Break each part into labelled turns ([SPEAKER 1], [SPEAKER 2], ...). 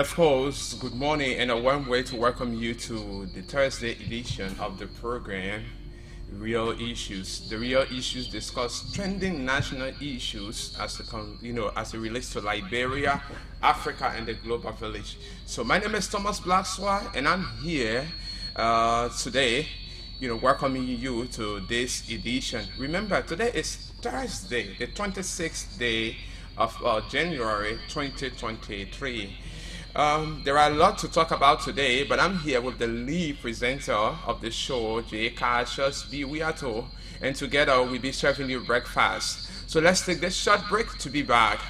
[SPEAKER 1] of course, good morning and a warm way to welcome you to the Thursday edition of the program Real Issues. The Real Issues discuss trending national issues as it relates to Liberia, Africa, and the global village. So my name is Thomas Blackswa, and I'm here today, welcoming you to this edition. Remember, today is Thursday, the 26th day of January 2023. There are a lot to talk about today, but I'm here with the lead presenter of the show, J. Cassius B. Wiato, and together we'll be serving you breakfast. So let's take this short break to be back.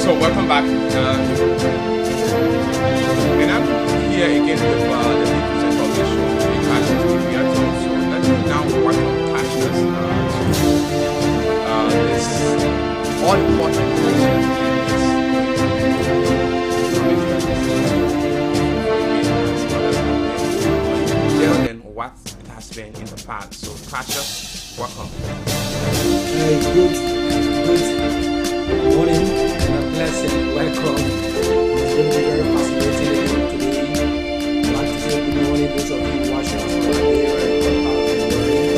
[SPEAKER 1] Welcome back. And I'm here again with the lead presenter of the show, Cassius Wiato. So let's now welcome Cassius to this all-important program. Than what it has been in the past. So Cassius, welcome.
[SPEAKER 2] Good morning and a blessing. Welcome. It's going to be very fascinating again today. I'd like to say good morning those of you watching us on Nigeria and what have been learning.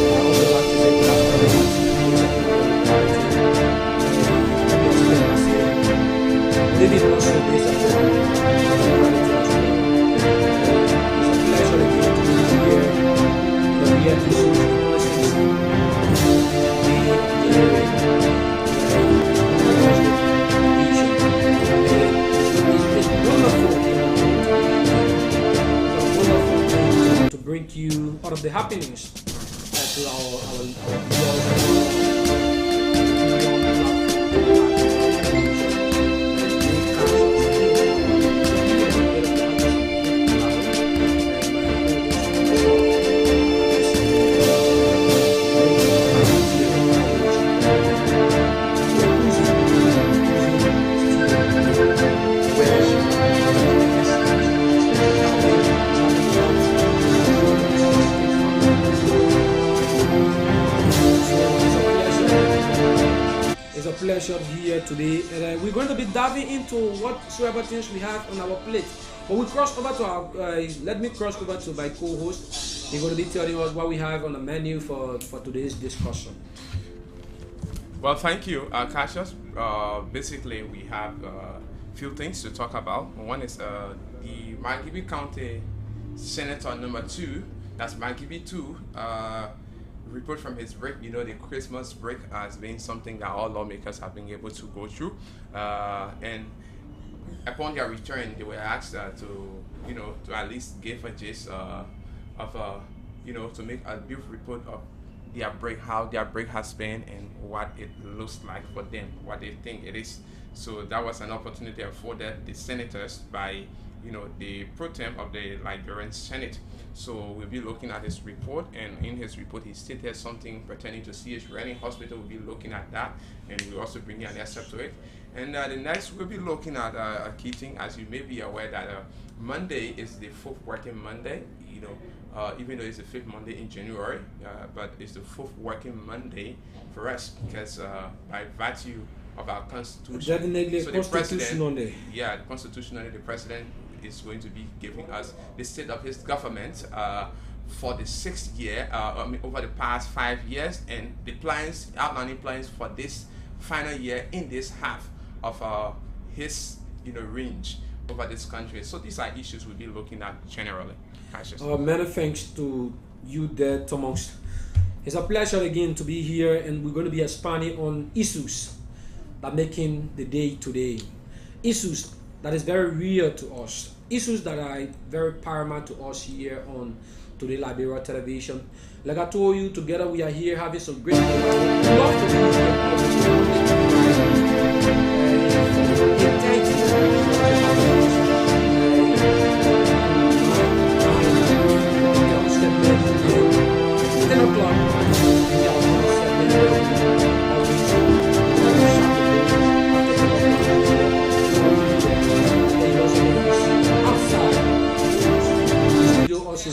[SPEAKER 2] I also like to say good afternoon to those of you who are living also based upon it's a pleasure again to be here. We are to see to bring you all of the happenings to our pleasure here today, and we're going to be diving into whatsoever things we have on our plate. But we cross over to our. Let me cross over to my co-host. He's going to be telling us what we have on the menu for today's discussion.
[SPEAKER 1] Well, thank you, Cassius. Basically, we have a few things to talk about. One is the Margibi County Senator number 2. That's Margibi 2. Report from his break. The Christmas break has been something that all lawmakers have been able to go through, and upon their return, they were asked to at least give a gist of to make a brief report of their break, how their break has been, and what it looks like for them, what they think it is. So that was an opportunity afforded the senators by the pro tem of the Liberian Senate. So we'll be looking at his report, and in his report he stated something pertaining to C.H. Rennie Hospital. We'll be looking at that, and we'll also bring an excerpt to it. And the next we'll be looking at a key thing. As you may be aware that Monday is the 4th working Monday, even though it's the 5th Monday in January, but it's the 4th working Monday for us, because by virtue of our constitution,
[SPEAKER 2] Definitely
[SPEAKER 1] so
[SPEAKER 2] constitutionally.
[SPEAKER 1] Constitutionally, the president is going to be giving us the state of his government for the 6th year, over the past 5 years, and the plans, outlining plans for this final year in this half of his range over this country. So these are issues we'll be looking at generally.
[SPEAKER 2] Many thanks to you there, Thomas. It's a pleasure again to be here, and we're going to be expanding on issues that making the day today. Issues that is very real to us. Issues that are very paramount to us here on Today Liberia Television. Like I told you, together we are here having some great love to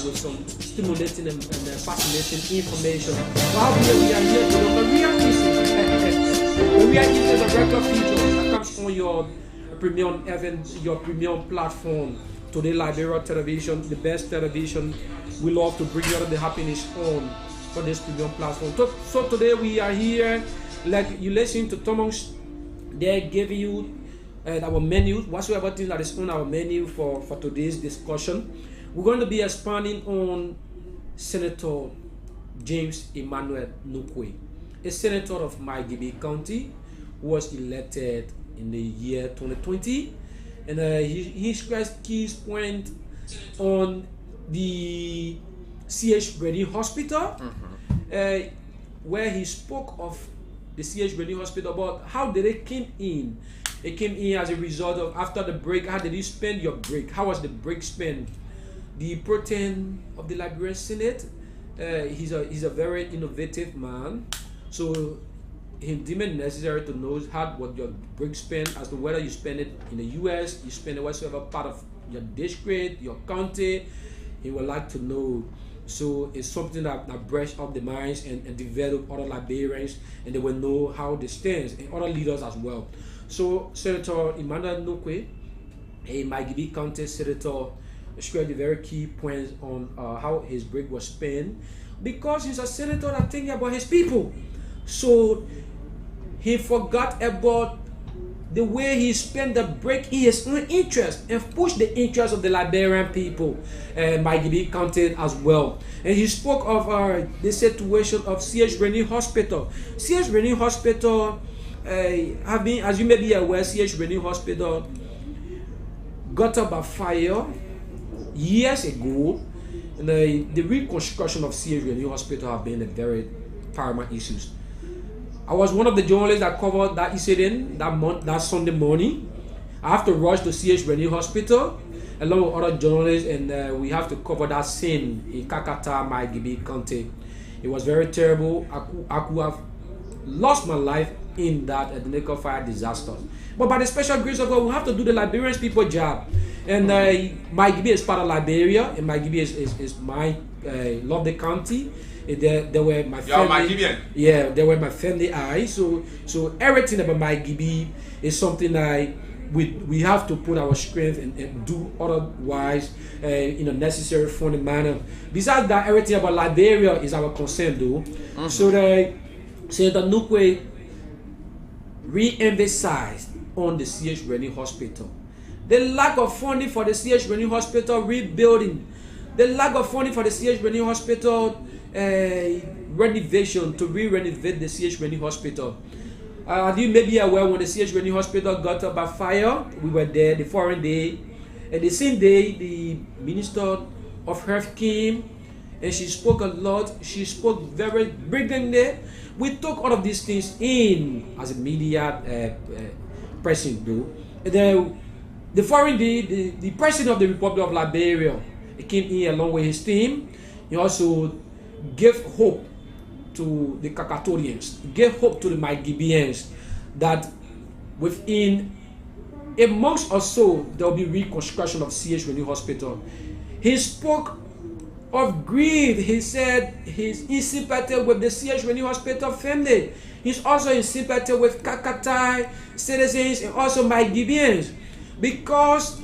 [SPEAKER 2] with some stimulating and fascinating information. While we are here to look at real issues, the real issues of regular features that comes on your premium event, your premium platform, Today Liberia Television, the best television. We love to bring you all the happiness on for this premium platform. So today we are here, like you listen to Thomas, they give you our menu, whatsoever thing that is on our menu for today's discussion. We're going to be expanding on Senator James Emmanuel Nukwe, a senator of Maghibie County, who was elected in the year 2020. And he stressed key point on the C.H. Rennie Hospital, where he spoke of the C.H. Rennie Hospital, about how did it came in. It came in as a result of, after the break, how did you spend your break? How was the break spent? The pro tem of the Liberian Senate, he's a very innovative man, so he deemed it necessary to know what your break spend, as to whether you spend it in the US, you spend it whatsoever part of your district, your county. He would like to know. So it's something that brush up the minds and develop other Liberians, and they will know how they stand, and other leaders as well. So Senator Emmanuel Nukwe, a Maghibie County senator, stressed the very key points on how his break was spent, because he's a senator that thinks about his people. So he forgot about the way he spent the break in his own interest and pushed the interest of the Liberian people, Maghibie County as well. And he spoke of the situation of C.H. Rennie Hospital. C.H. Rennie Hospital, as you may be aware, C.H. Rennie Hospital got up by fire years ago, and the reconstruction of C.H. Rennie Hospital have been a very paramount issue. I was one of the journalists that covered that incident that Sunday morning. I have to rush to C.H. Rennie Hospital along with other journalists, and we have to cover that scene in Kakata, Maghibie County. It was very terrible. I could have lost my life in that Edneko fire disaster. But by the special grace of God, we have to do the Liberian people job. And Maghibie is part of Liberia, and Maghibie is my lovely county. They were my family. Yeah, they were my family eyes. So everything about Maghibie is something that we have to put our strength and do otherwise in a necessary funny manner. Besides that, everything about Liberia is our concern, though. So the Nukwe re-emphasized on the C.H. Rennie Hospital. The lack of funding for the C.H. Rennie Hospital rebuilding, the lack of funding for the C.H. Rennie Hospital renovation, to re-renovate the C.H. Rennie Hospital. You may be aware, when the C.H. Rennie Hospital got up by fire, we were there the following day, and the same day the Minister of Health came, and she spoke a lot. She spoke very brilliantly. We took all of these things in as a media person, though. And then the president of the Republic of Liberia, he came in along with his team. He also gave hope to the Cacatourians, gave hope to the Maigibians that within a month or so there will be reconstruction of CH Rennie Hospital. He spoke of grief. He said he's in sympathy with the CH Rennie Hospital family. He's also in sympathy with Kakatai citizens and also Maigibians, because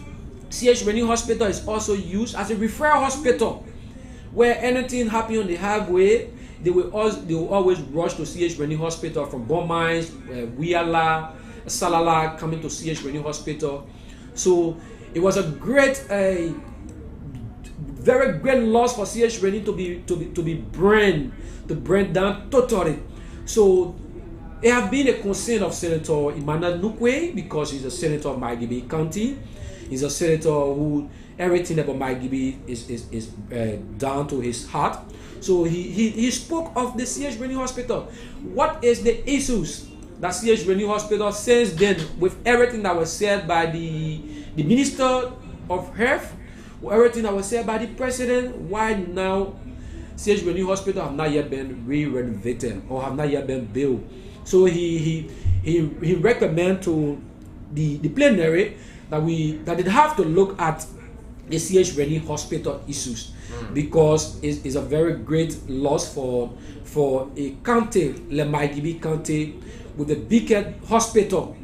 [SPEAKER 2] CH Rennie Hospital is also used as a referral hospital where anything happens on the highway, they will always rush to CH Rennie Hospital from Bomines, Wiala, Salala, coming to CH Rennie Hospital. So it was a very great loss for CH Rennie to be burned down totally. So it has been a concern of Senator Emmanuel Nukwe, because he's a senator of Maigibi County. He's a senator who everything about Maigibi is down to his heart. So he spoke of the CH Rennie Hospital. What is the issues that CH Rennie Hospital since then, with everything that was said by the Minister of Health, everything that was said by the President, why now CH Rennie Hospital have not yet been re-renovated or have not yet been built? So he recommend to the plenary that they have to look at the CH Rennie Hospital issues, because it's a very great loss for a county, Le Maigibi County, with the biggest hospital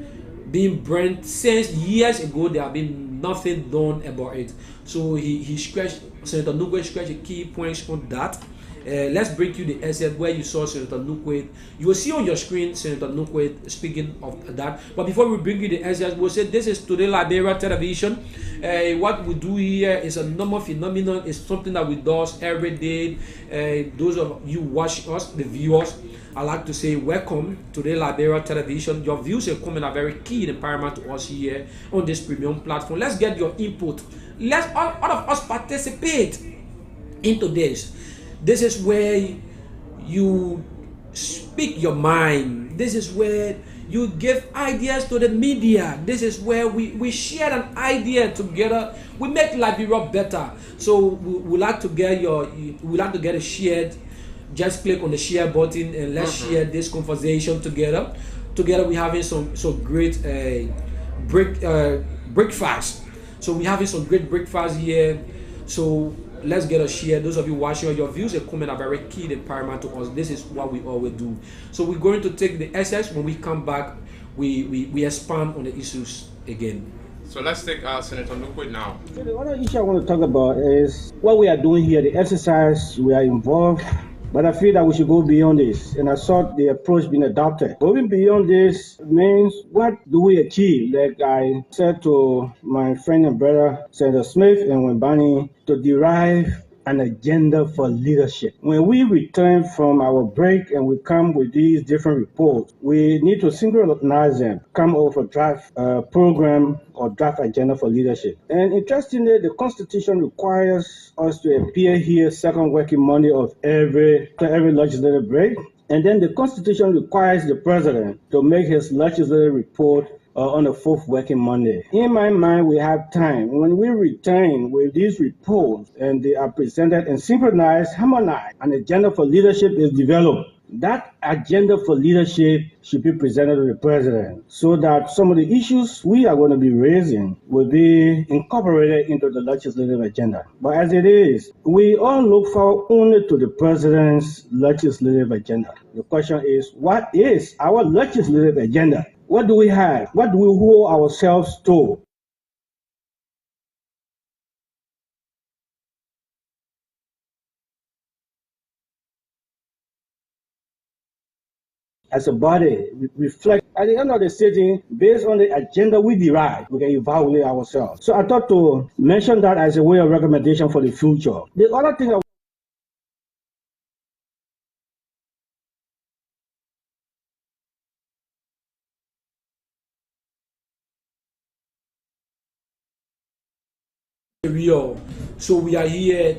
[SPEAKER 2] being burned since years ago. There have been nothing done about it. So he scratched, Senator Nukwe scratched the key points on that. Let's bring you the essay where you saw Senator Nukwe. You will see on your screen Senator Nukwe speaking of that. But before we bring you the essay, we'll say this is Today Liberia Television. What we do here is a normal phenomenon. It's something that we do every day. Those of you watch us, the viewers, I like to say welcome to Today Liberia Television. Your views and comments are very key and paramount to us here on this premium platform. Let's get your input. Let's all of us participate into this. This is where you speak your mind. This is where you give ideas to the media. This is where we share an idea together. We make Liberia better. So we like to get it shared. Just click on the share button and let's share this conversation together. Together we're having some great breakfast. So we're having some great breakfast here. So let's get a share. Those of you watching, your views and comments are very key and paramount to us. This is what we always do. So we're going to take the essence. When we come back, we expand on the issues again.
[SPEAKER 1] So let's take Senator Nukwe now.
[SPEAKER 3] So the other issue I want to talk about is what we are doing here, the exercise we are involved. But I feel that we should go beyond this, and I saw the approach being adopted. Going beyond this means, what do we achieve? Like I said to my friend and brother, Senator Smith and Wembani, to derive an agenda for leadership. When we return from our break and we come with these different reports, we need to synchronize them, come over a draft program or draft agenda for leadership. And interestingly, the Constitution requires us to appear here second working Monday of every legislative break. And then the Constitution requires the President to make his legislative report on the fourth working Monday. In my mind, we have time. When we return with these reports and they are presented and synchronized, harmonized, an agenda for leadership is developed. That agenda for leadership should be presented to the President so that some of the issues we are going to be raising will be incorporated into the legislative agenda. But as it is, we all look forward only to the President's legislative agenda. The question is, what is our legislative agenda? What do we have? What do we hold ourselves to? As a body, reflect at the end of the sitting, based on the agenda we derive, we can evaluate ourselves. So I thought to mention that as a way of recommendation for the future. The other thing
[SPEAKER 2] Rio. So we are here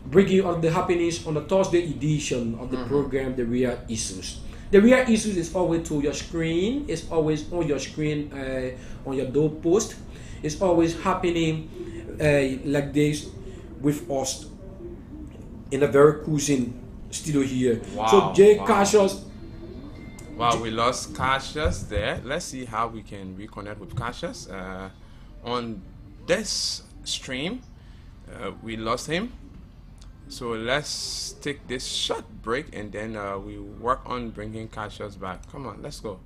[SPEAKER 2] bringing on the happenings on the Thursday edition of the program, The Real Issues. The Real Issues is always to your screen. It's always on your screen, on your doorpost. is always happening like this with us in a very cruising studio here. So Jay Cassius.
[SPEAKER 1] Wow, we lost Cassius there. Let's see how we can reconnect with Cassius. On this stream, we lost him. So let's take this short break and then we work on bringing Cassius back. Come on, let's go.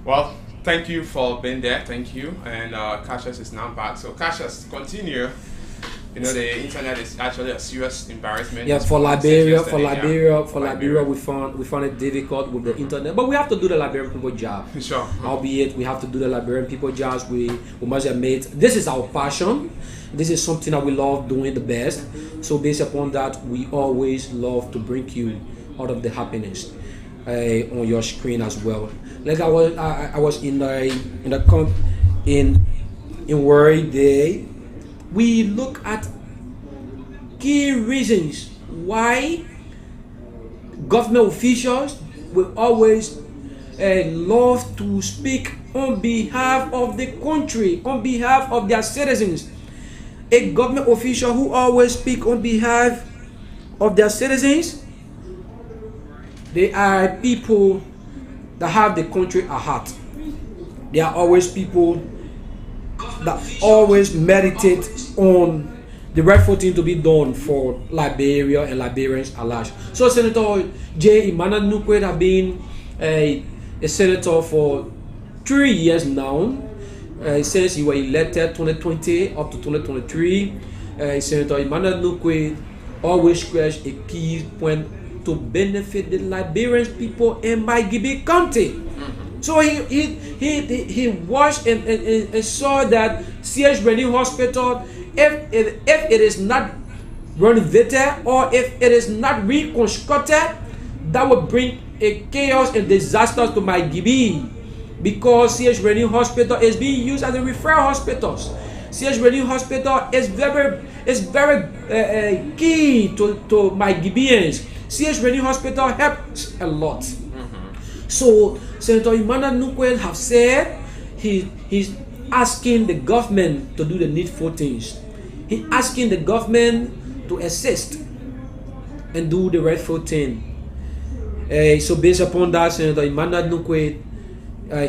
[SPEAKER 1] Well, thank you for being there. Thank you. And Cassius is now back. So Cassius, continue. You know, the internet is actually a serious embarrassment.
[SPEAKER 2] Yeah, for Liberia, we found it difficult with the internet, but we have to do the Liberian people job.
[SPEAKER 1] Sure.
[SPEAKER 2] Albeit we have to do the Liberian people jobs. We must admit this is our passion. This is something that we love doing the best. So based upon that, we always love to bring you out of the happiness on your screen as well. Like I was in Worry Day. We look at key reasons why government officials will always love to speak on behalf of the country, on behalf of their citizens. A government official who always speak on behalf of their citizens, they are people that have the country at heart. They are always people that always meditate on the rightful thing to be done for Liberia and Liberians at large. So Senator J. Emmanuel Nukwe has been a senator for 3 years now, since he was elected 2020 up to 2023. Senator Emmanuel Nukwe always stressed a key point to benefit the Liberian people in Maigibi County. So he watched and saw that C.H. Rennie Hospital, if it is not renovated or if it is not reconstructed, that would bring a chaos and disaster to Maigibi, because C.H. Rennie Hospital is being used as a referral hospital. C.H. Rennie Hospital is very key to Maigibians. C.H. Rennie Hospital helps a lot. So Senator Emmanuel Nukwe have said he's asking the government to do the needful things. He's asking the government to assist and do the rightful thing. So based upon that, Senator Emmanuel Nukwe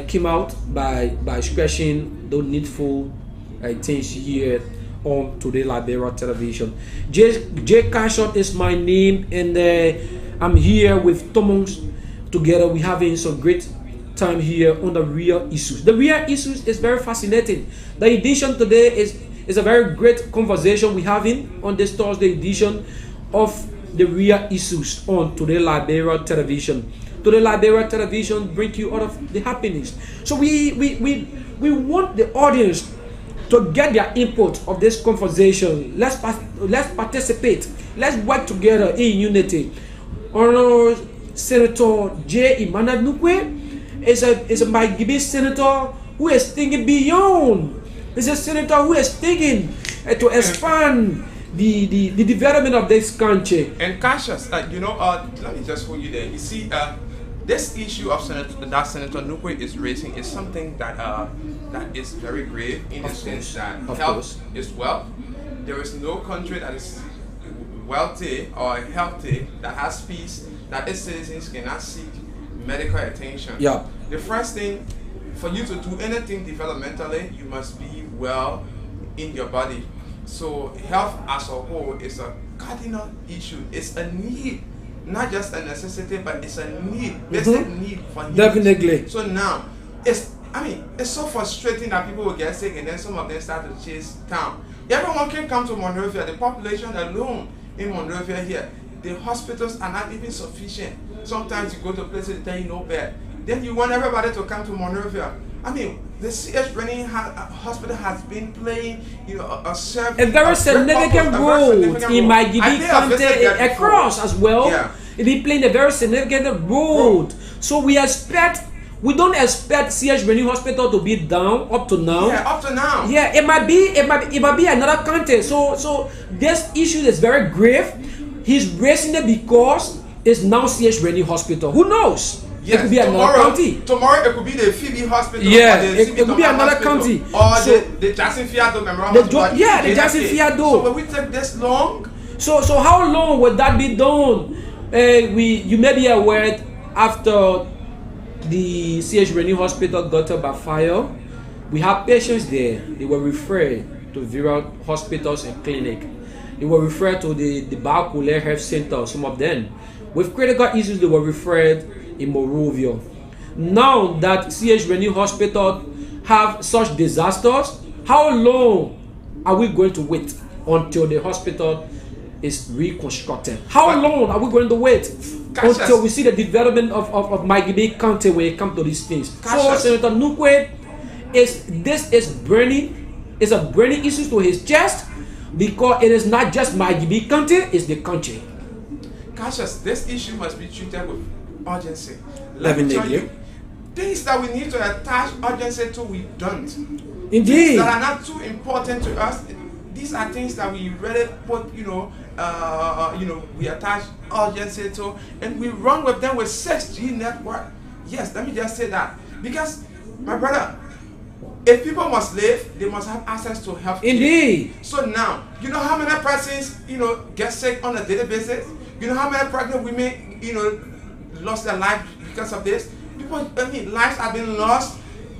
[SPEAKER 2] came out by scratching the needful things here on Today Liberia Television. Jay Cassius is my name, and I'm here with Thomas. Together we're having some great time here on the Real Issues. The Real Issues is very fascinating. The edition today is a very great conversation we're having on this Thursday edition of the Real Issues on Today Liberia Television. Today Liberia Television bring you out of the happiness. So we want the audience to get their input of this conversation. Let's participate. Let's work together in unity. Senator J. Emmanuel Nukwe is a Maigibi senator who is thinking beyond. He's a senator who is thinking to expand the development of this country.
[SPEAKER 1] And Cassius, let me just hold you there. You see, this issue of Senator Nukwe is raising is something that is very grave in the sense that health is wealth. There is no country that is wealthy or healthy that has peace that its citizens cannot seek medical attention.
[SPEAKER 2] Yeah.
[SPEAKER 1] The first thing, for you to do anything developmentally, you must be well in your body. So health as a whole is a cardinal issue. It's a need, not just a necessity, but it's a need, basic need for humans.
[SPEAKER 2] Definitely.
[SPEAKER 1] So now, it's so frustrating that people will get sick and then some of them start to chase town. Everyone can come to Monrovia. The population alone in Monrovia here, the hospitals are not even sufficient. Sometimes you go to places that you know bad. then you want everybody to come to Monrovia. I mean, the C.H. Brennan Hospital has been playing,
[SPEAKER 2] a very significant role in my Gibi County across as well.
[SPEAKER 1] Yeah.
[SPEAKER 2] It been playing a very significant role. So we don't expect C.H. Brennan Hospital to be down up to now.
[SPEAKER 1] Yeah, up to now.
[SPEAKER 2] Yeah, it might be another county. So this issue is very grave. He's raising it because it's now C.H. Brennan Hospital. Who knows?
[SPEAKER 1] Yes,
[SPEAKER 2] it could be another county.
[SPEAKER 1] Tomorrow it could be the Phoebe Hospital.
[SPEAKER 2] Yeah,
[SPEAKER 1] or the
[SPEAKER 2] it could be another county.
[SPEAKER 1] Or
[SPEAKER 2] so,
[SPEAKER 1] the Jackson Fiado Memorial Hospital.
[SPEAKER 2] The Jackson Fiado.
[SPEAKER 1] So will we take this long?
[SPEAKER 2] So how long would that be done? You may be aware after the C.H. Brennan Hospital got up by fire, we have patients there. They were referred to various hospitals and clinics. They were referred to the Baakule Health Center, some of them. With critical issues, they were referred in Monrovia. Now that C.H. Brennan Hospital have such disasters, how long are we going to wait until the hospital is reconstructed? How long are we going to wait until we see the development of my Gibi County when it comes to these things? So Senator Nukwe, is a burning issue to his chest, because it is not just my Gibi County, it's the country.
[SPEAKER 1] Cassius, this issue must be treated with urgency. Let me tell you, things that we need to attach urgency to, we don't.
[SPEAKER 2] Indeed.
[SPEAKER 1] Things that are not too important to us, these are things that we really put, we attach urgency to, and we run with them with 6G network. Yes, let me just say that. Because, my brother, if people must live, they must have access to health care.
[SPEAKER 2] Indeed.
[SPEAKER 1] So now, you know how many persons, get sick on a daily basis? You know how many pregnant women, lost their life because of this? Lives have been lost.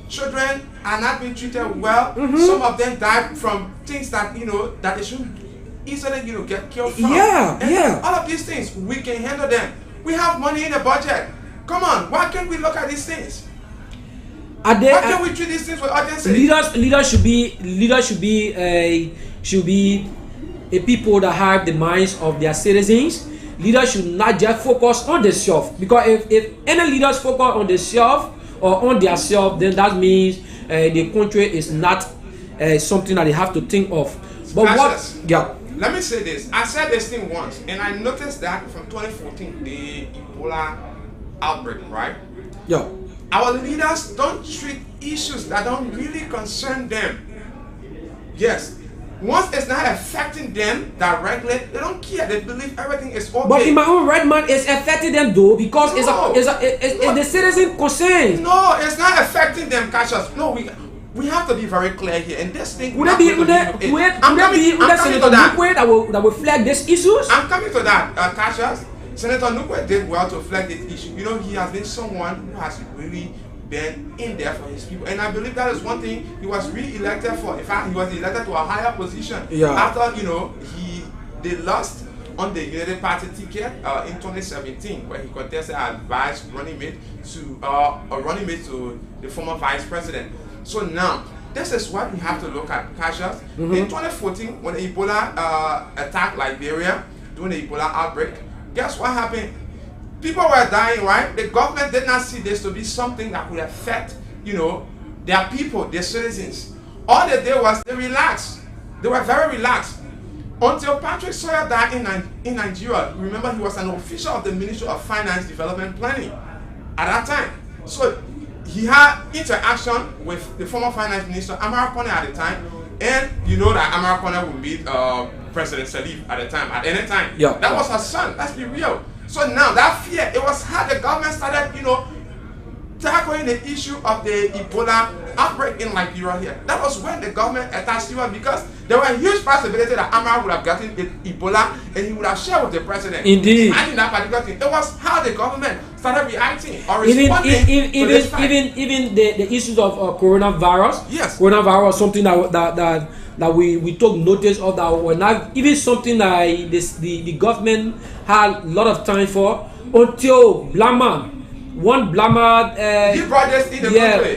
[SPEAKER 1] Children are not being treated well.
[SPEAKER 2] Mm-hmm.
[SPEAKER 1] Some of them died from things that, that they shouldn't easily, get killed from.
[SPEAKER 2] Yeah.
[SPEAKER 1] All of these things, we can handle them. We have money in the budget. Come on, why can't we look at these things? Why can't we treat these things with urgency?
[SPEAKER 2] Leaders should be a people that have the minds of their citizens. Leaders should not just focus on themselves, because if any leaders focus on themselves or on their self, then that means the country is not something that they have to think of. But
[SPEAKER 1] Cassius,
[SPEAKER 2] yeah.
[SPEAKER 1] Let me say this. I said this thing once, and I noticed that from 2014, the Ebola outbreak, right?
[SPEAKER 2] Yeah.
[SPEAKER 1] Our leaders don't treat issues that don't really concern them. Yes. Once it's not affecting them directly, they don't care. They believe everything is okay.
[SPEAKER 2] But in my own right mind, it's affecting them though, because it's the citizen concern.
[SPEAKER 1] No, it's not affecting them, Cassius. No, we have to be very clear here. And this thing,
[SPEAKER 2] would it be Senator Nukwe that will flag these issues?
[SPEAKER 1] I'm coming to that, Cassius. Senator Nukwe did well to flag this issue. He has been someone who has really been in there for his people, and I believe that is one thing he was re-elected for. In fact, he was elected to a higher position after they lost on the United Party ticket in 2017, where he contested as running mate to the former vice president. So now this is what we have to look at, Cassius. Mm-hmm. In 2014, when Ebola attacked Liberia during the Ebola outbreak, guess what happened? People were dying, right? The government did not see this to be something that would affect, their people, their citizens. All they did was they relaxed. They were very relaxed. Until Patrick Sawyer died in Nigeria. Remember, he was an official of the Ministry of Finance Development Planning at that time. So he had interaction with the former finance minister, Amara Kone, at the time. And you know that Amara Kone would meet President Salif at the time, at any time.
[SPEAKER 2] Yeah.
[SPEAKER 1] That was her son. Let's be real. So now that fear, it was how the government started, tackling the issue of the Ebola outbreak in Liberia here. That was when the government attached to it, because there were a huge possibility that Amara would have gotten Ebola and he would have shared with the president.
[SPEAKER 2] Indeed.
[SPEAKER 1] Imagine that particular thing. It was how the government started reacting or responding to this fact.
[SPEAKER 2] Even the issues of coronavirus.
[SPEAKER 1] Yes.
[SPEAKER 2] Coronavirus, something that we took notice of, that were not even something that the government had a lot of time for, until one Blama,
[SPEAKER 1] he brought this in the country.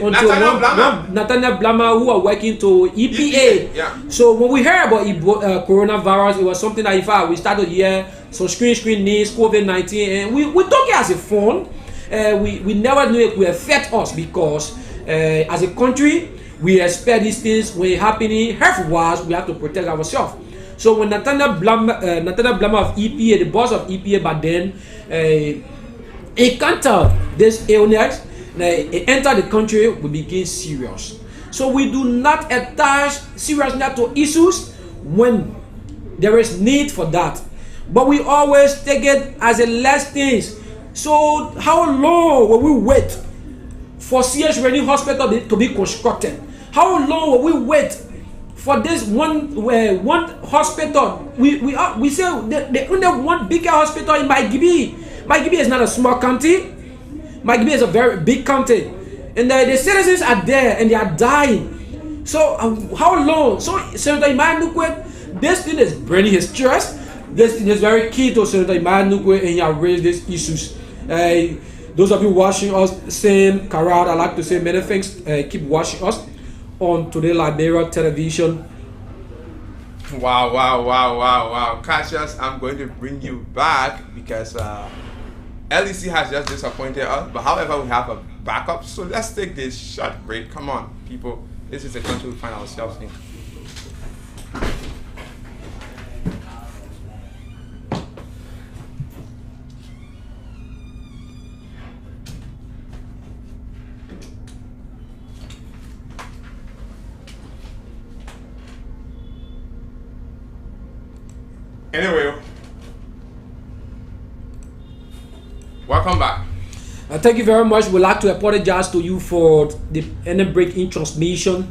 [SPEAKER 2] Nathaniel Blama, who are working to EPA.
[SPEAKER 1] Yeah.
[SPEAKER 2] So when we heard about coronavirus, it was something that, in fact, we started here, so screen needs, COVID-19, and we took it as a phone. we never knew it will affect us because as a country we expect these things when happening health-wise. We have to protect ourselves. So when Nathaniel Blammer of EPA, the boss of EPA back then, encountered this illness, it entered the country, we became serious. So we do not attach seriousness to issues when there is need for that, but we always take it as a less things. So how long will we wait for CS Reading Hospital to be constructed? How long will we wait for this one hospital? We say they only one bigger hospital in Maigibi. Maigibi is not a small county. Maigibi is a very big county, and the citizens are there and they are dying. So how long? So Senator Imad Nukwe, this thing is burning his chest. This thing is very key to Senator Imad Nukwe, and he has raised these issues. Those of you watching us, same Karad, I like to say many things. Keep watching us on Today Liberia Television.
[SPEAKER 1] Wow. Cassius, I'm going to bring you back because LEC has just disappointed us. But however, we have a backup. So let's take this short break. Come on, people. This is the country we find ourselves in. Anyway, welcome back.
[SPEAKER 2] Thank you very much. We'd like to apologize to you for any break in transmission.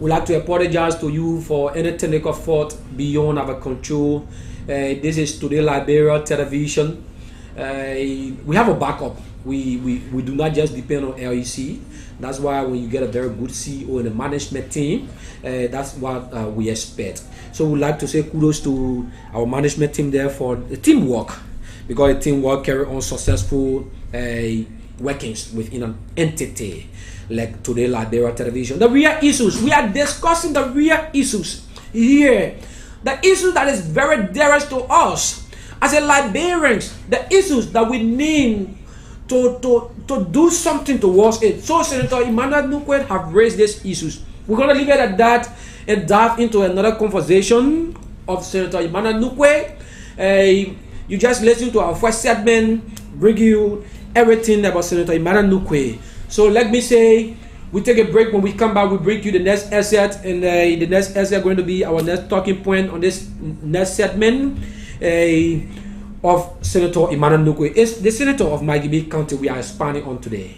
[SPEAKER 2] We'd like to apologize to you for any technical fault beyond our control. This is Today Liberia Television. We have a backup. We do not just depend on LEC. That's why when you get a very good CEO and a management team, that's what we expect. So we'd like to say kudos to our management team there for the teamwork, because the teamwork carry on successful workings within an entity like Today Liberia Television. The real issues, we are discussing the real issues here. The issues that is very dearest to us as a Liberians, the issues that we need to do something towards it. So Senator Emmanuel Nukwe have raised these issues. We're going to leave it at that and dive into another conversation of Senator Emmanuel Nukwe. You just listen to our first segment, bring you everything about Senator Emmanuel Nukwe. So let me say, we take a break. When we come back, we bring you the next asset, and the next asset going to be our next talking point on this next segment of Senator Emmanuel Nukwe. It's the Senator of Maigibi County we are expanding on today.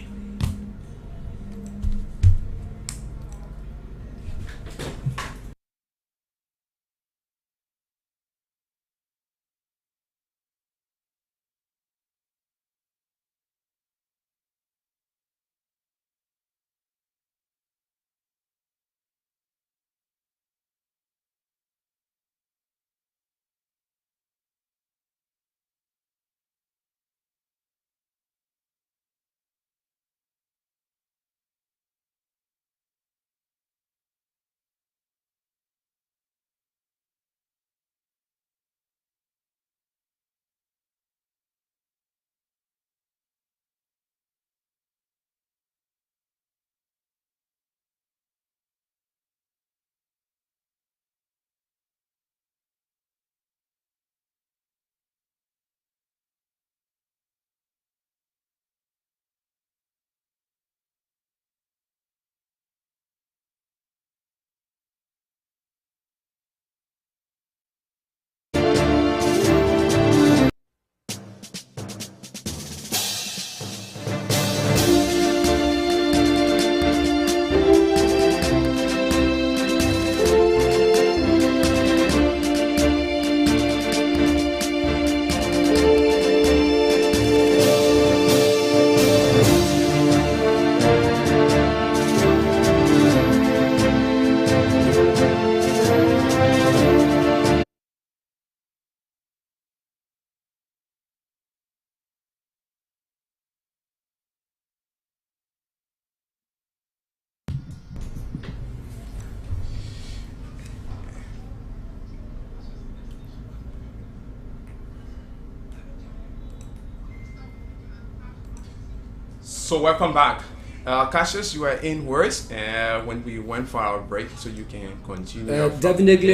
[SPEAKER 1] So welcome back. Cassius, you are in words when we went for our break, so you can continue.
[SPEAKER 2] Definitely.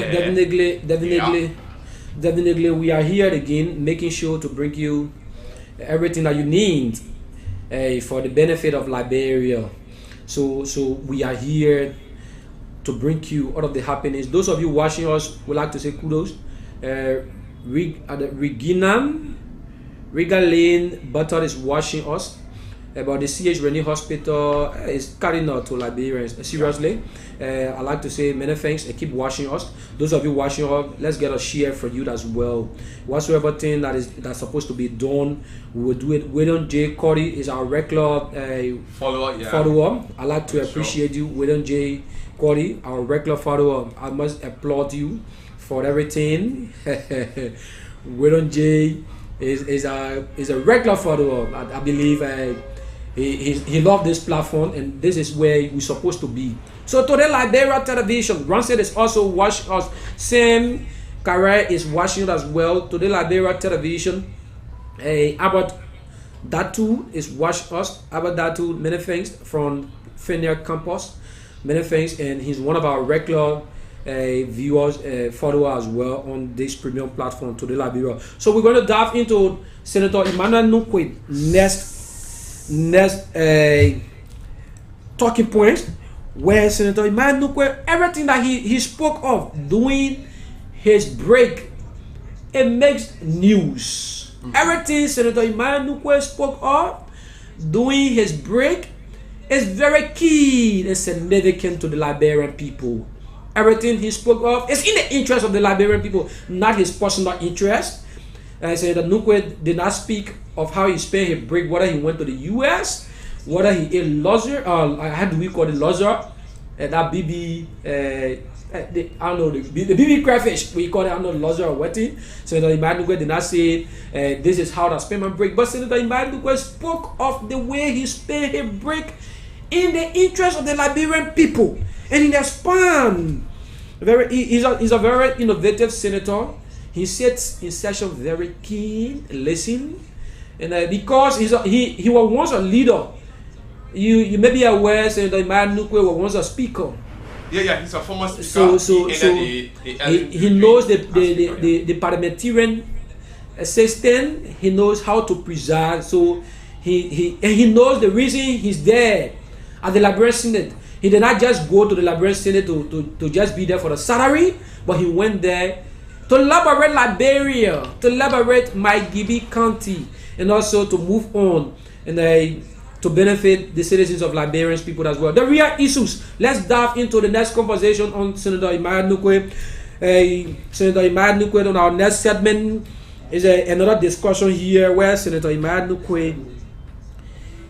[SPEAKER 2] We are here again, making sure to bring you everything that you need for the benefit of Liberia. So we are here to bring you all of the happiness. Those of you watching us would like to say kudos. Riga Lane Button is watching us. About the CH Rennie Hospital is carrying out to Liberians. Seriously, I'd like to say many thanks and keep watching us. Those of you watching us, let's get a share for you as well. Whatsoever thing that's supposed to be done, we will do it. William J. Cody is our regular follower. I'd like to appreciate you, William J. Cody, our regular follower. I must applaud you for everything. William J. is a regular follower. I believe he loved this platform, and this is where we're supposed to be. So today, Liberia Television, Rancid is also watching us. Sam Carrera is watching us as well. Today, Liberia Television. Albert Datu is watching us. Albert Datu, many thanks from Fenner Campus. Many thanks, and he's one of our regular viewers, follower as well on this premium platform to the Liberia. So we're going to dive into Senator Emmanuel Nukwe next talking point, where Senator Emmanuel Nukwe, everything that he spoke of doing his break, it makes news. Everything Senator Emmanuel Nukwe spoke of doing his break is very key and significant to the Liberian people. Everything he spoke of is in the interest of the Liberian people, not his personal interest. And I said that Nukwe did not speak of how he spent his break, whether he went to the US, whether he ate lozzer, how do we call it, lozzer? That BB, I don't know, the BB crayfish, we call it, I don't know, lozzer or wetting. Senator Emmanuel Nukwe did not say this is how to spend my break, but Senator Emmanuel Nukwe spoke of the way he spent his break in the interest of the Liberian people. And in the span, he's a very innovative senator. He sits in session very keen, listen, and because he was once a leader. You may be aware, Senator Emmanuel Nukwe was once a speaker.
[SPEAKER 1] Yeah, he's a former speaker.
[SPEAKER 2] He knows the parliamentarian system. He knows how to preside. So he knows the reason he's there at the Liberian Senate. He did not just go to the Liberian Senate to just be there for the salary, but he went there to liberate Liberia, to liberate Maghibie County, and also to move on and to benefit the citizens of Liberian people as well. The real issues. Let's dive into the next conversation on Senator Emmanuel Nukwe. Senator Emmanuel Nukwe on our next segment is another discussion here where Senator Emmanuel Nukwe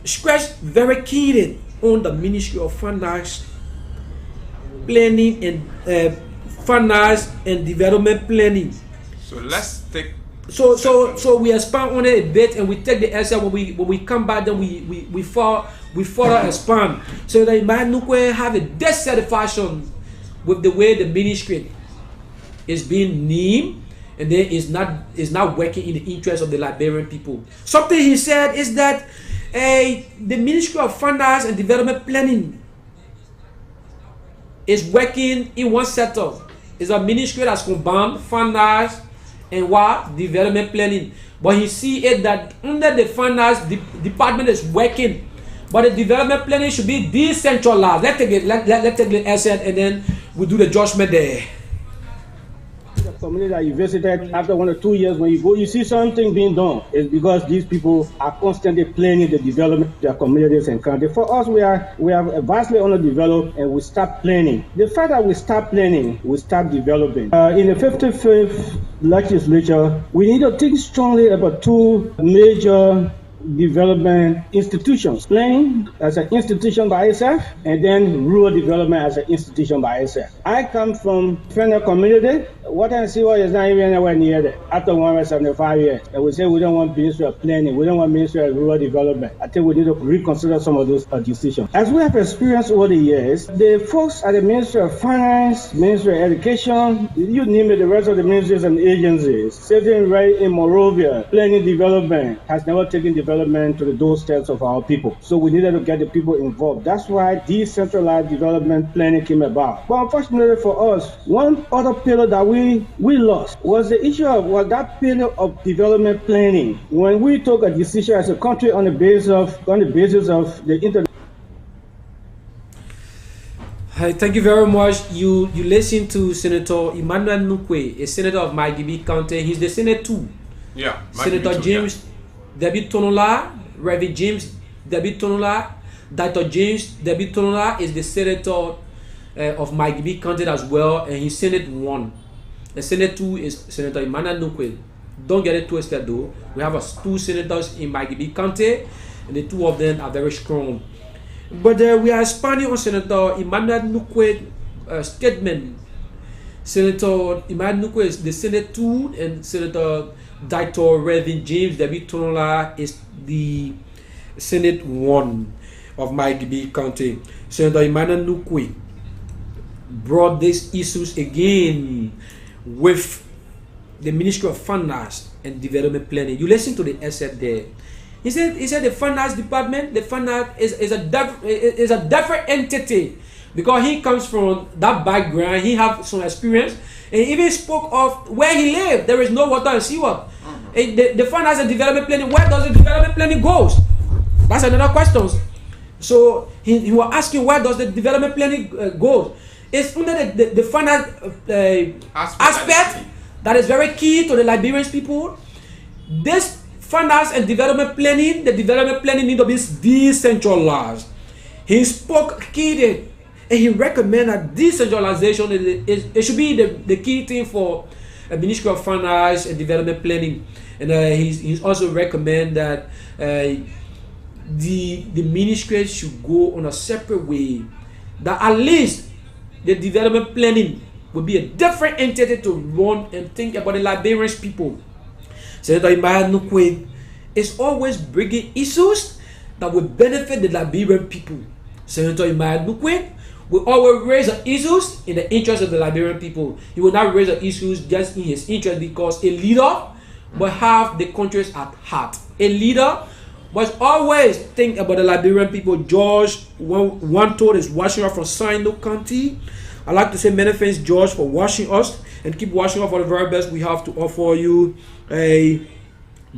[SPEAKER 2] scratched very keen on the Ministry of Finance, Planning and Finance and Development Planning.
[SPEAKER 1] So let's take.
[SPEAKER 2] So we expand on it a bit, and we take the essay. When we come back, then we further expand. So that Emmanuel Nukwe have a dissatisfaction with the way the ministry is being named, and then is not working in the interest of the Liberian people. Something he said is that the Ministry of Finance and Development Planning is working in one sector. It's a ministry that's combined finance and development planning. But he see it that under the finance department is working, but the development planning should be decentralized. Let's take the asset and then we do the judgment there.
[SPEAKER 3] The community that you visited, after 1 or 2 years, when you go, you see something being done. It's because these people are constantly planning the development of their communities and country. For us, we are vastly underdeveloped, and we start planning. The fact that we start planning, we start developing. In the 55th legislature, we need to think strongly about two major development institutions. Planning as an institution by itself, and then rural development as an institution by itself. I come from Fenner community. What I see is not even anywhere near that. After 175 years, and we say we don't want Ministry of Planning, we don't want Ministry of Rural Development. I think we need to reconsider some of those decisions. As we have experienced over the years, the folks at the Ministry of Finance, Ministry of Education, you name it, the rest of the ministries and agencies, sitting right in Monrovia, planning development has never taken the development to the doorsteps of our people. So we needed to get the people involved. That's why decentralized development planning came about. But unfortunately for us, one other pillar that we lost was the issue of that pillar of development planning. When we took a decision as a country on the basis of the internet.
[SPEAKER 2] Hi, thank you very much. You listen to Senator Emmanuel Nukwe, a senator of Margibi County. He's the Senate too.
[SPEAKER 1] Yeah.
[SPEAKER 2] Senator James David Tonola, Reverend James David Tonola, Dr. James David Tonola is the senator of Margibi County as well, and he's Senate 1. The Senate 2 is Senator Emmanuel Nukwe. Don't get it twisted though. We have 2 senators in Margibi County, and the 2 of them are very strong. But we are expanding on Senator Emmanuel Nukwe's statement. Senator Emmanuel Nukwe is the Senate 2, and Senator Dr. Reverend James David Tonola is the Senate 1 of Margibi County. Senator Emmanuel Nukwe brought these issues again with the Ministry of Finance and Development Planning. You listen to the asset there. He said the finance department, the finance is a different entity because he comes from that background. He have some experience, and he even spoke of where he lived. There is no water and sewer. The finance and development planning. Where does the development planning goes? That's another question. So he was asking where does the development planning go? It's under the finance aspect that is very key to the Liberian people. This finance and development planning, the development planning need to be decentralized. He spoke key and he recommended that decentralization it should be the key thing for a Ministry of Finance and Development Planning. And he's also recommend that the ministry should go on a separate way. That at least the development planning will be a different entity to run and think about the Liberian people. Senator Emmanuel Nukwe is always bringing issues that will benefit the Liberian people. Senator Emmanuel Nukwe will always raise the issues in the interest of the Liberian people. He will not raise the issues just in his interest, because a leader will have the countries at heart. A leader must always think about the Liberian people. George one told is watching us from Sino County. I'd like to say many thanks, George, for watching us, and keep watching us for the very best we have to offer you.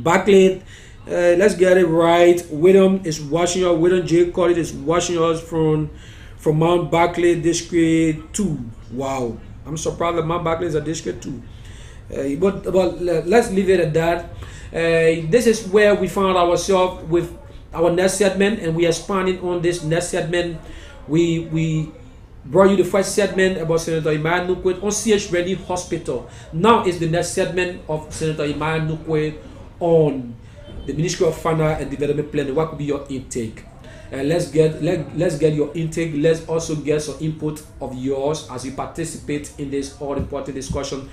[SPEAKER 2] Backlit, let's get it right. William is watching us. William J. Collins is watching us from Mount Barclay District 2. Wow, I'm surprised that Mount Barclay is a District 2. But let's leave it at that. This is where we found ourselves with our next segment, and we are expanding on this next segment. We brought you the first segment about Senator Emmanuel Nukwe on CH Ready Hospital. Now is the next segment of Senator Emmanuel Nukwe on the Ministry of Finance and Development Planning. What could be your intake? Let's get your intake. Let's also get some input of yours as you participate in this all important discussion.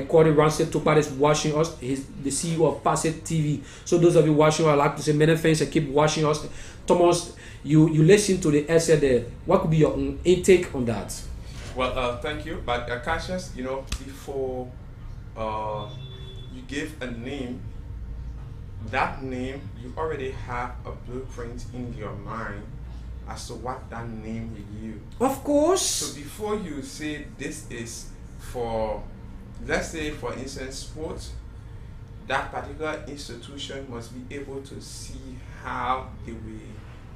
[SPEAKER 2] Corey Ramsey Topad is watching us. He's the CEO of Passet TV. So those of you watching, I'd like to say many thanks and keep watching us. Thomas, you listen to the essay there. What could be your intake on that?
[SPEAKER 1] Well, thank you. But Cassius, before you give a name, that name, you already have a blueprint in your mind as to what that name will use.
[SPEAKER 2] Of course.
[SPEAKER 1] So before you say this is for, let's say for instance, sports, that particular institution must be able to see how they will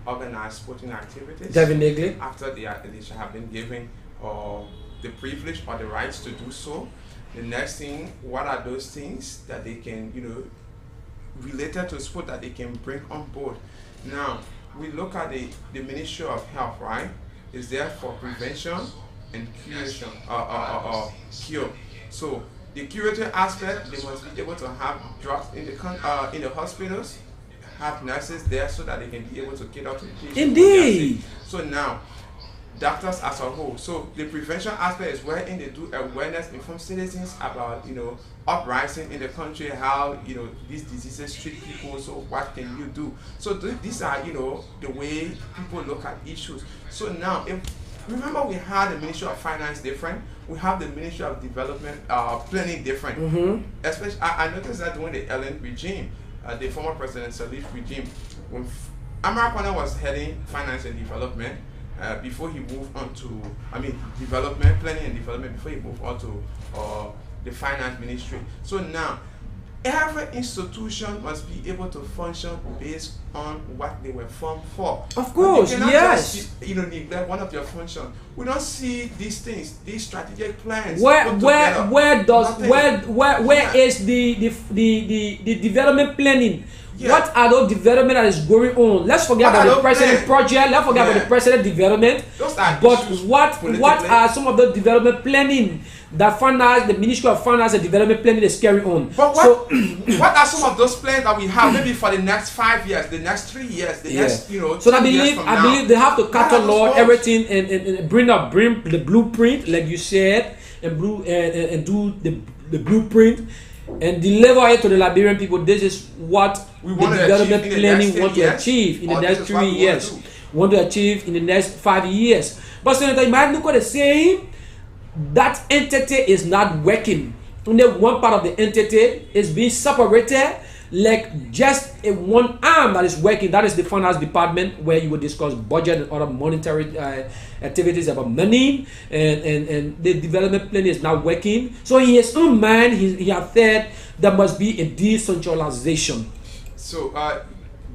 [SPEAKER 1] organize sporting activities.
[SPEAKER 2] Definitely.
[SPEAKER 1] After they have been given the privilege or the rights to do so. The next thing, what are those things that they can, related to sport that they can bring on board? Now, we look at the Ministry of Health, right? Is there for prevention and curation, cure. So the curative aspect, they must be able to have drugs in the hospitals, have nurses there so that they can be able to cater to the patients.
[SPEAKER 2] Indeed.
[SPEAKER 1] So now, doctors as a whole. So the prevention aspect is wherein they do awareness, inform citizens about uprising in the country, how these diseases treat people. So what can you do? So these are the way people look at issues. So now, remember we had the Ministry of Finance different. We have the Ministry of Development Planning different. Especially, I noticed that during the Ellen regime, the former President Salif regime, when Amarapana was heading finance and development, before he moved on to, development, planning and development, before he moved on to the finance ministry. So now, every institution must be able to function based on what they were formed for.
[SPEAKER 2] Of course,
[SPEAKER 1] you cannot
[SPEAKER 2] yes.
[SPEAKER 1] just, neglect one of your functions. We don't see these things, these strategic plans.
[SPEAKER 2] Where
[SPEAKER 1] Nothing.
[SPEAKER 2] is the development planning?
[SPEAKER 1] Yeah.
[SPEAKER 2] What are those development that is going on? Let's forget
[SPEAKER 1] What are
[SPEAKER 2] about the
[SPEAKER 1] those
[SPEAKER 2] president
[SPEAKER 1] plans?
[SPEAKER 2] project. Let's forget about the president development.
[SPEAKER 1] Those are
[SPEAKER 2] But
[SPEAKER 1] issues
[SPEAKER 2] what
[SPEAKER 1] politically.
[SPEAKER 2] are some of the development planning that finance, the Ministry of Finance and Development Planning is carrying on?
[SPEAKER 1] But
[SPEAKER 2] So
[SPEAKER 1] what are some of those plans that we have maybe for the next 5 years, the next 3 years, the next,
[SPEAKER 2] So
[SPEAKER 1] 2
[SPEAKER 2] I
[SPEAKER 1] years
[SPEAKER 2] believe
[SPEAKER 1] from
[SPEAKER 2] I
[SPEAKER 1] now?
[SPEAKER 2] believe they have to
[SPEAKER 1] What are
[SPEAKER 2] catalog
[SPEAKER 1] those goals?
[SPEAKER 2] everything and bring the blueprint, like you said, and do the blueprint and deliver it to the Liberian people. This is what
[SPEAKER 1] We
[SPEAKER 2] the
[SPEAKER 1] want to
[SPEAKER 2] development
[SPEAKER 1] achieve in the
[SPEAKER 2] planning
[SPEAKER 1] next 10
[SPEAKER 2] want to
[SPEAKER 1] years,
[SPEAKER 2] achieve in the
[SPEAKER 1] or
[SPEAKER 2] next
[SPEAKER 1] this is what
[SPEAKER 2] 3
[SPEAKER 1] we wanna
[SPEAKER 2] years,
[SPEAKER 1] do.
[SPEAKER 2] want to achieve in the next 5 years. But Senator, you might look at the saying that entity is not working. Only one part of the entity is being separated, like just a one arm that is working. That is the finance department, where you will discuss budget and other monetary activities about money, and the development plan is not working. So in his own mind, he has said there must be a decentralization.
[SPEAKER 1] So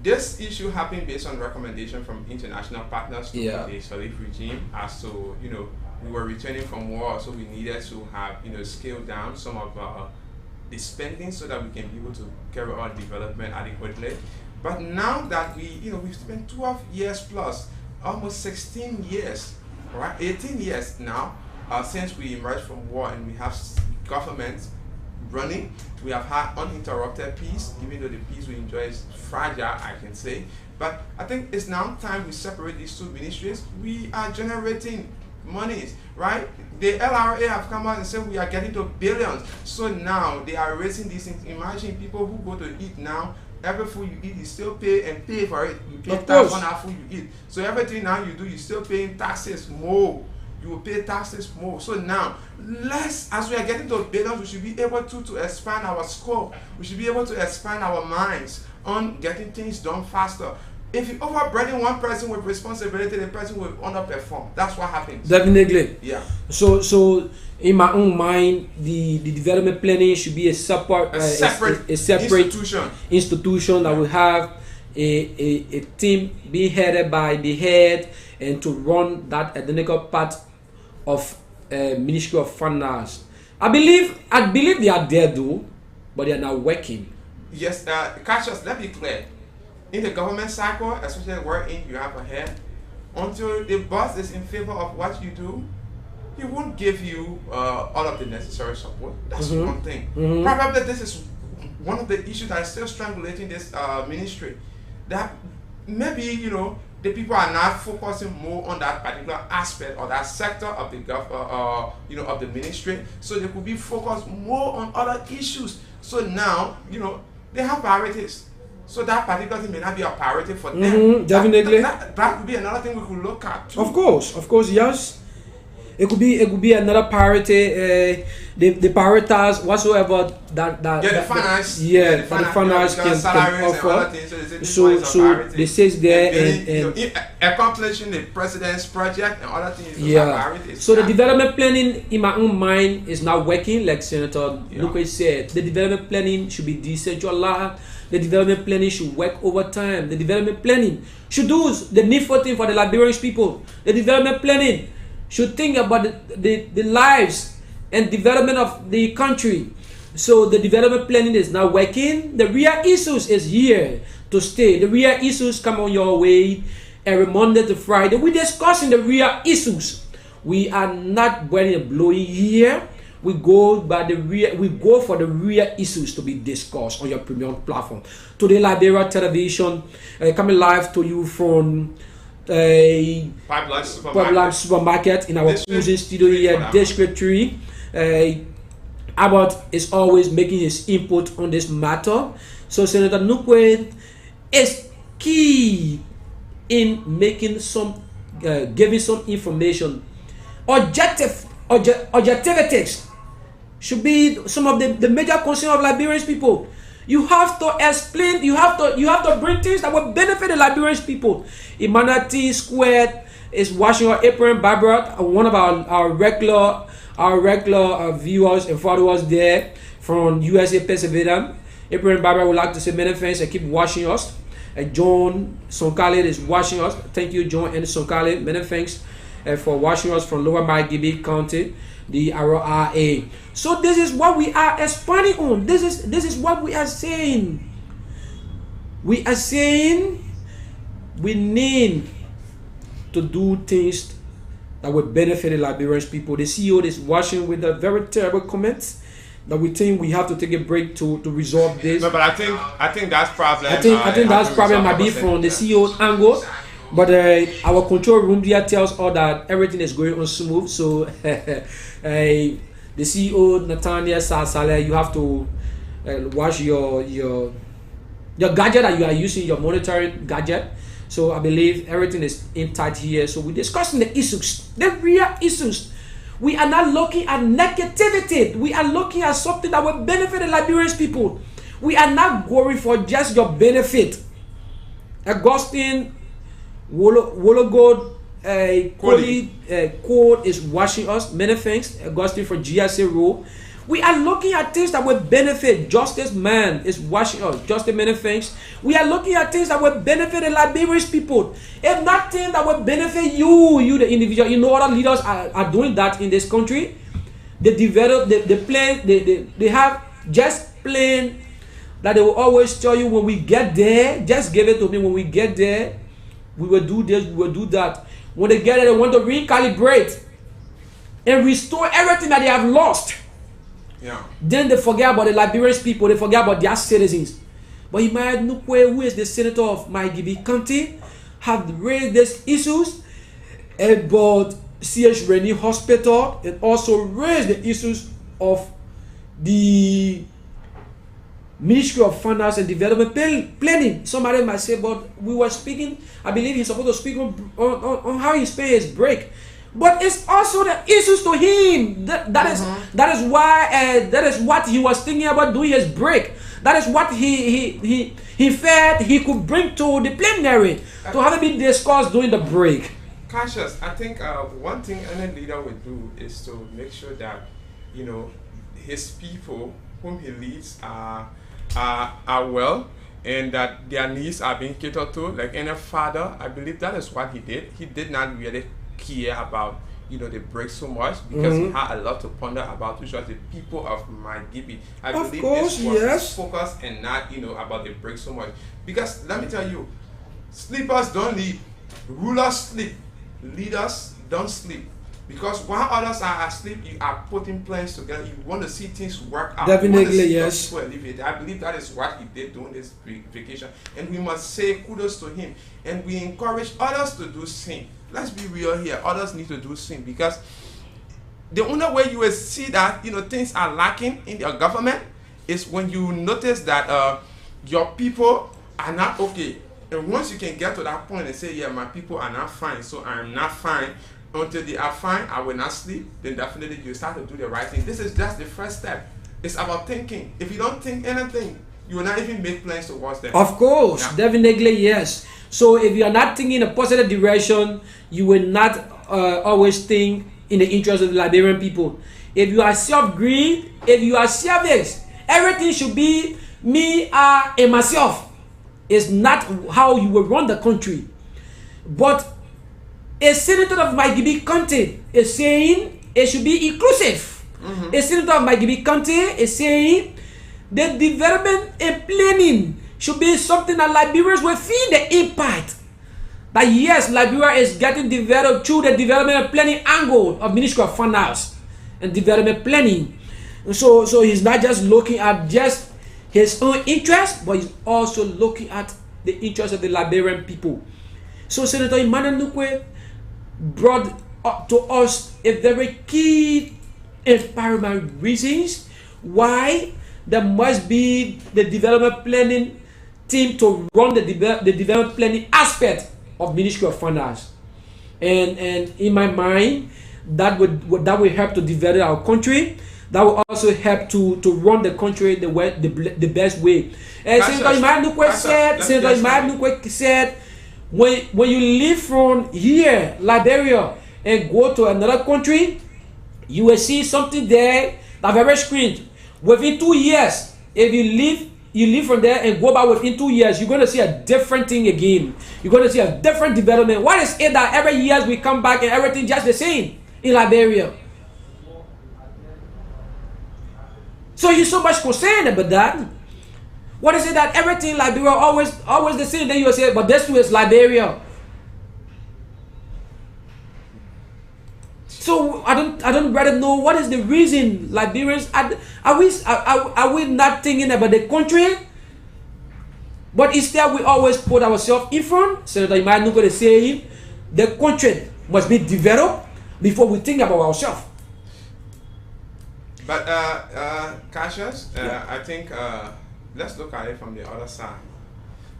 [SPEAKER 1] this issue happened based on recommendation from international partners to
[SPEAKER 2] Yeah.
[SPEAKER 1] the Salif regime, as to we were returning from war, so we needed to have scale down some of the spending so that we can be able to carry out development adequately. But now that we've spent 12 years plus, almost 16 years, right, 18 years now since we emerged from war, and we have governments running. We have had uninterrupted peace, even though the peace we enjoy is fragile, I can say. But I think it's now time we separate these two ministries. We are generating monies, right? The LRA have come out and said we are getting to billions. So now they are raising these things. Imagine people who go to eat now. Every food you eat, you still pay and pay for it. You pay
[SPEAKER 2] Of
[SPEAKER 1] tax
[SPEAKER 2] course.
[SPEAKER 1] on that food you eat. So everything now you do, you still paying taxes more. You will pay taxes more. So now, as we are getting to billions, we should be able to expand our scope. We should be able to expand our minds on getting things done faster. If you overburden one person with responsibility, the person will underperform. That's what happens.
[SPEAKER 2] Definitely.
[SPEAKER 1] Yeah.
[SPEAKER 2] So in my own mind, the development planning should be a separate institution that will have a team being headed by the head, and to run that identical part of Ministry of Finance. I believe they are there though, but they are not working.
[SPEAKER 1] Yes, Cassius, let's be clear. In the government cycle, especially wherein you have a head, until the boss is in favor of what you do, he won't give you all of the necessary support. That's one thing. Probably this is one of the issues that is still strangulating this ministry. That maybe the people are not focusing more on that particular aspect or that sector of the of the ministry, so they could be focused more on other issues. So now they have priorities. So that particular thing may not be a priority for them.
[SPEAKER 2] Definitely.
[SPEAKER 1] That would be another thing we could look at too.
[SPEAKER 2] Of course, yes. It could be another priority. The priorities whatsoever that
[SPEAKER 1] the finance
[SPEAKER 2] can offer. So they says there and
[SPEAKER 1] accomplishing the president's project and other things. Priorities.
[SPEAKER 2] So the development planning in my own mind is not working, like Senator Luque said. The development planning should be decentralized. The development planning should work over time. The development planning should do the needful thing for the Liberian people. The development planning should think about the lives and development of the country. So the development planning is not working. The real issues is here to stay. The real issues come on your way every Monday to Friday. We're discussing the real issues. We are not wearing a blowing here. We go for the real issues to be discussed on your premium platform. Today, Liberia Television coming live to you from Pipeline Supermarket in our cruising studio here, District 3. Abbott is always making his input on this matter. So Senator Luque is key in making giving some information. Objectivities should be some of the major concern of Liberian people. You have to explain. You have to bring things that will benefit the Liberian people. Emmanuel T. Squared is washing her apron. Barbara, one of our regular viewers and followers there from USA, Pennsylvania. Apron Barbara would like to say many thanks and keep watching us. John Sonkale is watching us. Thank you, John and Sonkale. Many thanks for watching us from Lower Margibi County, the RRA. So this is what we are expanding on. This is what we are saying. We are saying we need to do things that will benefit the Liberian people. The CEO is watching with a very terrible comments that we think we have to take a break to resolve this.
[SPEAKER 1] No, but I think that's problem.
[SPEAKER 2] I think that's problem might be from the CEO angle. But our control room here tells us that everything is going on smooth. So the CEO Nathaniel Sasale, you have to watch your gadget that you are using, your monitoring gadget. So I believe everything is in tight here. So we're discussing the issues, the real issues. We are not looking at negativity. We are looking at something that will benefit the Liberian people. We are not going for just your benefit. Augustine Wologod Code is watching us. Many thanks, Augustine, for GSA rule. We are looking at things that will benefit. Justice Man is watching us. Justice, many thanks. We are looking at things that will benefit the Liberian people. If not things that will benefit you the individual. You know, other leaders are doing that in this country. They develop, they have just plan that they will always tell you when we get there, just give it to me. When we get there, we will do this, we will do that. When they get there, they want to recalibrate and restore everything that they have lost.
[SPEAKER 1] Yeah.
[SPEAKER 2] Then they forget about the Liberian people, they forget about their citizens. But Imad Nukwe, who is the senator of Margibi County, have raised these issues about C.H. Rennie Hospital and also raised the issues of the Ministry of Finance and Development Planning. Somebody might say, but we were speaking, I believe he's supposed to speak on how he's paying his break. But it's also the issues to him. That is what he was thinking about doing his break. That is what he felt he could bring to the plenary to have it been discussed during the break.
[SPEAKER 1] Cassius, I think one thing any leader would do is to make sure that his people whom he leads are well and that their needs are being catered to. Like any father, I believe that is what he did. He did not really care about the break so much because he had a lot to ponder about, which was the people of Margibi. I believe this was his focus and not about the break so much. Because let me tell you, sleepers don't lead, rulers sleep, leaders don't sleep. Because while others are asleep, you are putting plans together. You want to see things work out.
[SPEAKER 2] Definitely, yes.
[SPEAKER 1] I believe that is what he did during this vacation. And we must say kudos to him. And we encourage others to do same. Let's be real here. Others need to do same. Because the only way you will see that things are lacking in your government is when you notice that your people are not okay. And once you can get to that point and say, yeah, my people are not fine, so I am not fine. Until they are fine, I will not sleep, then definitely you start to do the right thing. This is just the first step. It's about thinking. If you don't think anything, you will not even make plans towards them.
[SPEAKER 2] Of course, definitely, yes. So if you are not thinking in a positive direction, you will not always think in the interest of the Liberian people. If you are self-greed, if you are selfish, everything should be me and myself. It's not how you will run the country. But a senator of Margibi County is saying it should be inclusive. A senator of Margibi County is saying the development and planning should be something that Liberians will feel the impact. That yes, Liberia is getting developed through the development and planning angle of Ministry of Finance and Development Planning. And so he's not just looking at just his own interest, but he's also looking at the interest of the Liberian people. So Senator Emmanuel Nukwe brought up to us a very key and paramount reasons why there must be the development planning team to run the development planning aspect of Ministry of Finance. And in my mind, that will help to develop our country. that will also help to run the country the best way. Senator Imad Nukwe said, when you leave from here, Liberia, and go to another country, you will see something there that very strange. Within 2 years, if you leave from there and go back within 2 years, you're going to see a different thing again. You're going to see a different development. Why is it that every year we come back and everything just the same in Liberia? So you're so much concerned about that. What is it that everything Liberia always the same? Then you say, but this too is Liberia. So I don't rather know what is the reason Liberians are we not thinking about the country, but instead we always put ourselves in front. Senator Imad Nukwe is saying the country must be developed before we think about ourselves.
[SPEAKER 1] But Cassius, I think let's look at it from the other side.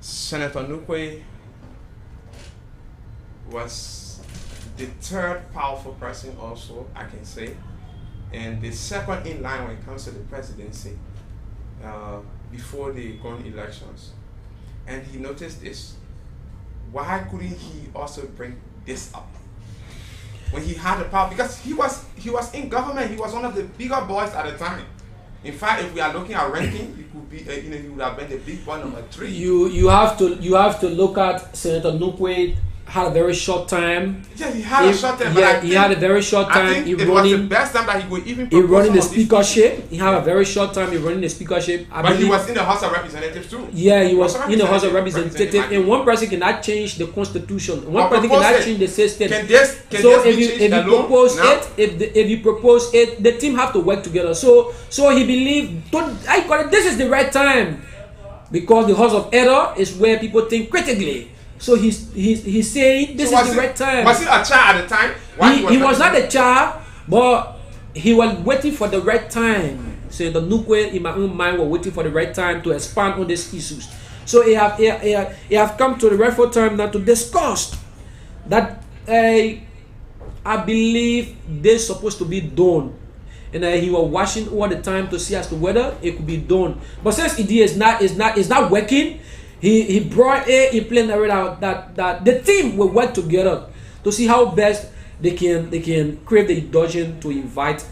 [SPEAKER 1] Senator Nukwe was the third powerful person also, I can say, and the second in line when it comes to the presidency before the current elections. And he noticed this. Why couldn't he also bring this up when he had the power? Because he was in government. He was one of the bigger boys at the time. In fact, if we are looking at ranking, he could be, he would have been the big boy number 3.
[SPEAKER 2] You have to look at Senator Nukwe. Had a very short time.
[SPEAKER 1] Yeah, he had a short time.
[SPEAKER 2] Yeah, he had a very short time.
[SPEAKER 1] I think it was the best time that he could even
[SPEAKER 2] propose. He running the speakership. He had a very short time. He running the speakership.
[SPEAKER 1] But he was in the House of Representatives too.
[SPEAKER 2] Yeah, he was in the House of Representatives. And one person cannot change the constitution. One person cannot change the system. So if you propose it, the team have to work together. So he believed, this is the right time, because the House of Elder is where people think critically. So he's saying this is the right time.
[SPEAKER 1] Was he a child at the time?
[SPEAKER 2] He was not a child, but he was waiting for the right time. So the Nukwe, in my own mind, were waiting for the right time to expand on these issues. So he have come to the rightful time now to discuss that. I believe this supposed to be done, and he was watching all the time to see as to whether it could be done. But since it is not working. He brought in plain that the team will work together to see how best they can create the indulgence to invite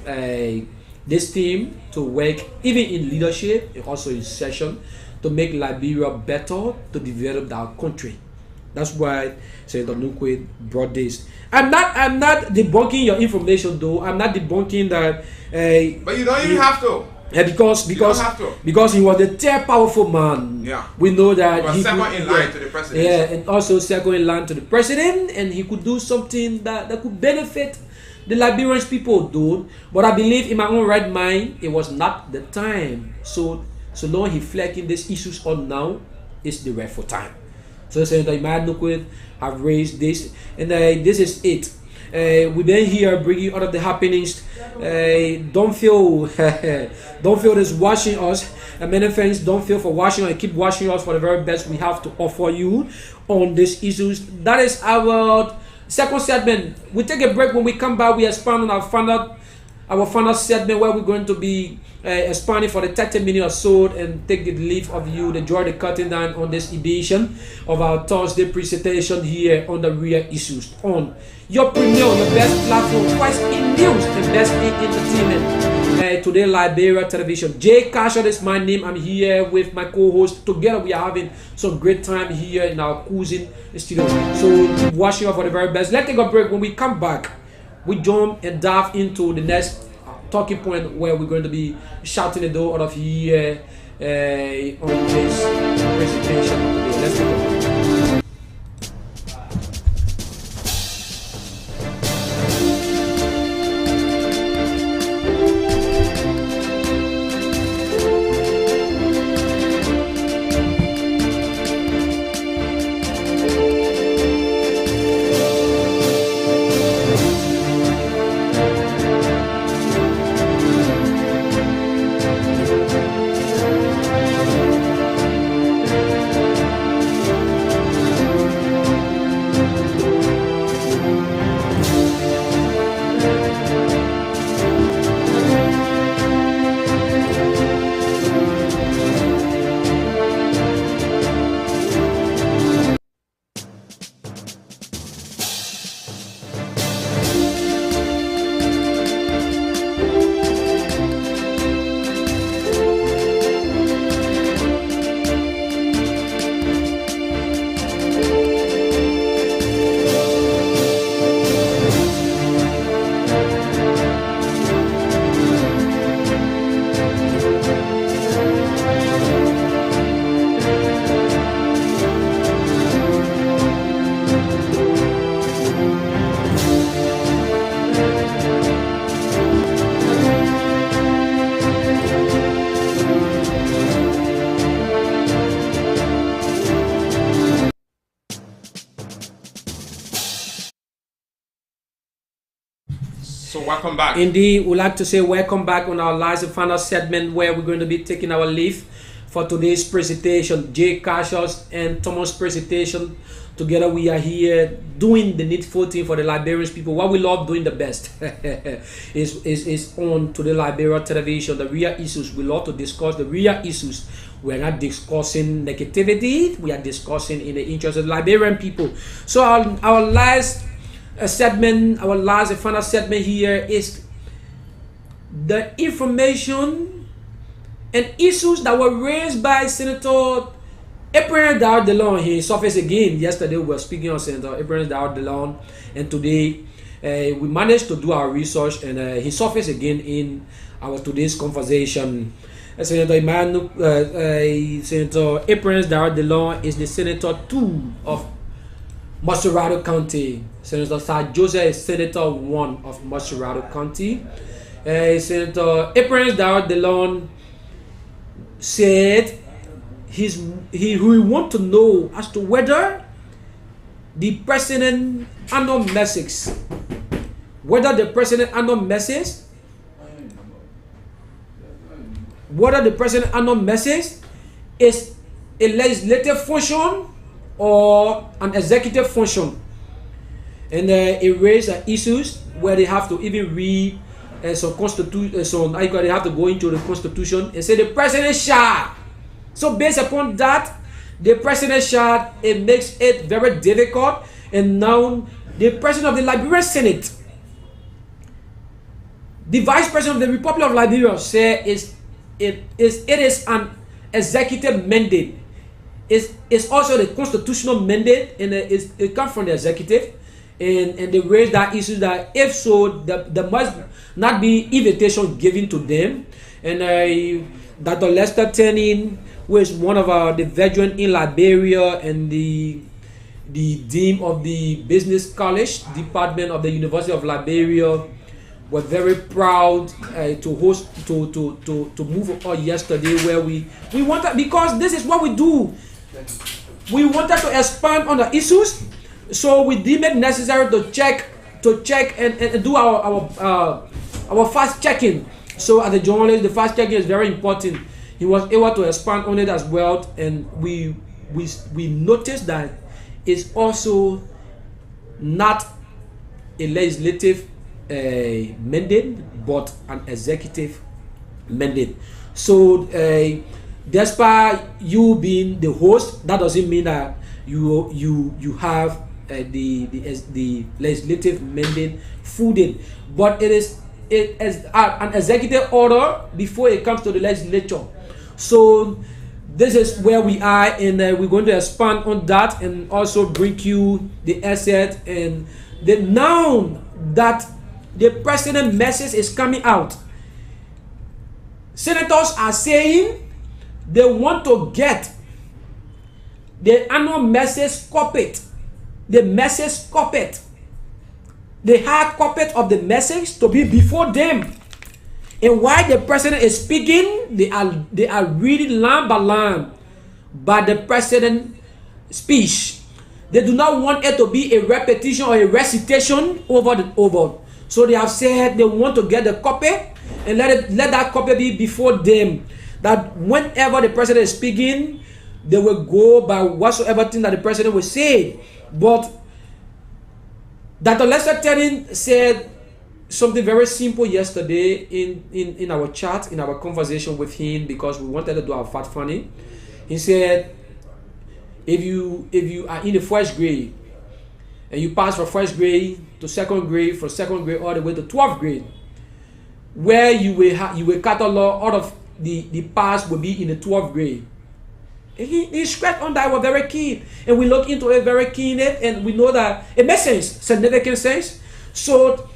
[SPEAKER 2] this team to work even in leadership and also in session to make Liberia better, to develop our country. That's why Senator Nukwe brought this. I'm not debunking your information though. I'm not debunking that.
[SPEAKER 1] But you don't even have to.
[SPEAKER 2] Yeah, because he was the third powerful man.
[SPEAKER 1] Yeah.
[SPEAKER 2] We know that
[SPEAKER 1] he was second in line to the president.
[SPEAKER 2] Yeah, and also second in line to the president, and he could do something that could benefit the Liberian people, dude. But I believe in my own right mind, it was not the time. So long he flagging these issues on now, is the rightful time. So Senator Imad Nukwe have raised this, and this is it. We've been here bringing out of the happenings. Don't feel this watching us. And many fans don't feel for watching us. Keep watching us for the very best we have to offer you on these issues. That is our second segment. We take a break. When we come back, we expand on our final segment where we're going to be expanding for the 30 minutes or so and take the leave of you, the joy, the cutting down on this edition of our Thursday presentation here on the Real Issues on your premier, your best platform, twice in news and best in entertainment. Today, Liberia Television. Jay Cassius is my name. I'm here with my co-host. Together, we are having some great time here in our Cousin studio. So, keep watching out for the very best. Let's take a break. When we come back, we jump and dive into the next talking point where we're going to be shouting the door out of here on this presentation. Okay, let's go.
[SPEAKER 1] welcome back.
[SPEAKER 2] Indeed, we'd like to say welcome back on our last and final segment where we're going to be taking our leave for today's presentation. Jay Cassius and Thomas' presentation. Together we are here doing the needful thing for the Liberian people. What we love doing the best is on to the Liberia television, the real issues. We love to discuss the real issues. We're not discussing negativity. We are discussing in the interest of the Liberian people. So our last segment, our last and final segment here is the information and issues that were raised by Senator Abraham Dao DeLon. He surfaced again. Yesterday we were speaking on Senator Abraham Dao DeLon, and today we managed to do our research, and he surfaced again in our today's conversation. Senator Abraham Dao DeLon is the Senator 2 of Montserrado County. Senator Sir Joseph is Senator 1 of Montserrado County. Senator Abraham Dao DeLon said he will want to know as to whether the president annual message, whether the president annual message is a legislative function or an executive function. And it raised issues where they have to even read some constitution, they have to go into the constitution and say the president shall. So based upon that, the president shall, it makes it very difficult. And now the president of the Liberian Senate, the vice president of the Republic of Liberia, say it is an executive mandate. It's also the constitutional mandate, and it comes from the executive. And they raise that issue that if so, there must not be invitation given to them. And Dr. Lester Tenin, who is one of the veterans in Liberia and the dean of the business college department of the University of Liberia, were very proud to host to move on yesterday, where we wanted, because this is what we do. We wanted to expand on the issues, so we deemed it necessary to check and do our fast checking. So as a journalist, the fast checking is very important. He was able to expand on it as well, and we noticed that it's also not a legislative mandate, but an executive mandate. So despite you being the host, that doesn't mean that you have the legislative mandate fooded, but it is an executive order before it comes to the legislature. So this is where we are, and we're going to expand on that and also bring you the asset and the now that the president message is coming out. Senators are saying they want to get the annual message copied, the message copied, the hard copy of the message to be before them. And while the president is speaking, they are reading line by line by the president's speech. They do not want it to be a repetition or a recitation over. So they have said they want to get the copy and let that copy be before them. That whenever the president is speaking, they will go by whatsoever thing that the president will say. But Dr. Lester Tenin said something very simple yesterday in our chat, in our conversation with him, because we wanted to do our fact funny. He said, if you are in the first grade and you pass from first grade to second grade, from second grade all the way to 12th grade, where you will catalog all of the past will be in the 12th grade. He scratched on that. We're very keen, and we look into it very keen, and we know that it makes sense, significant sense. So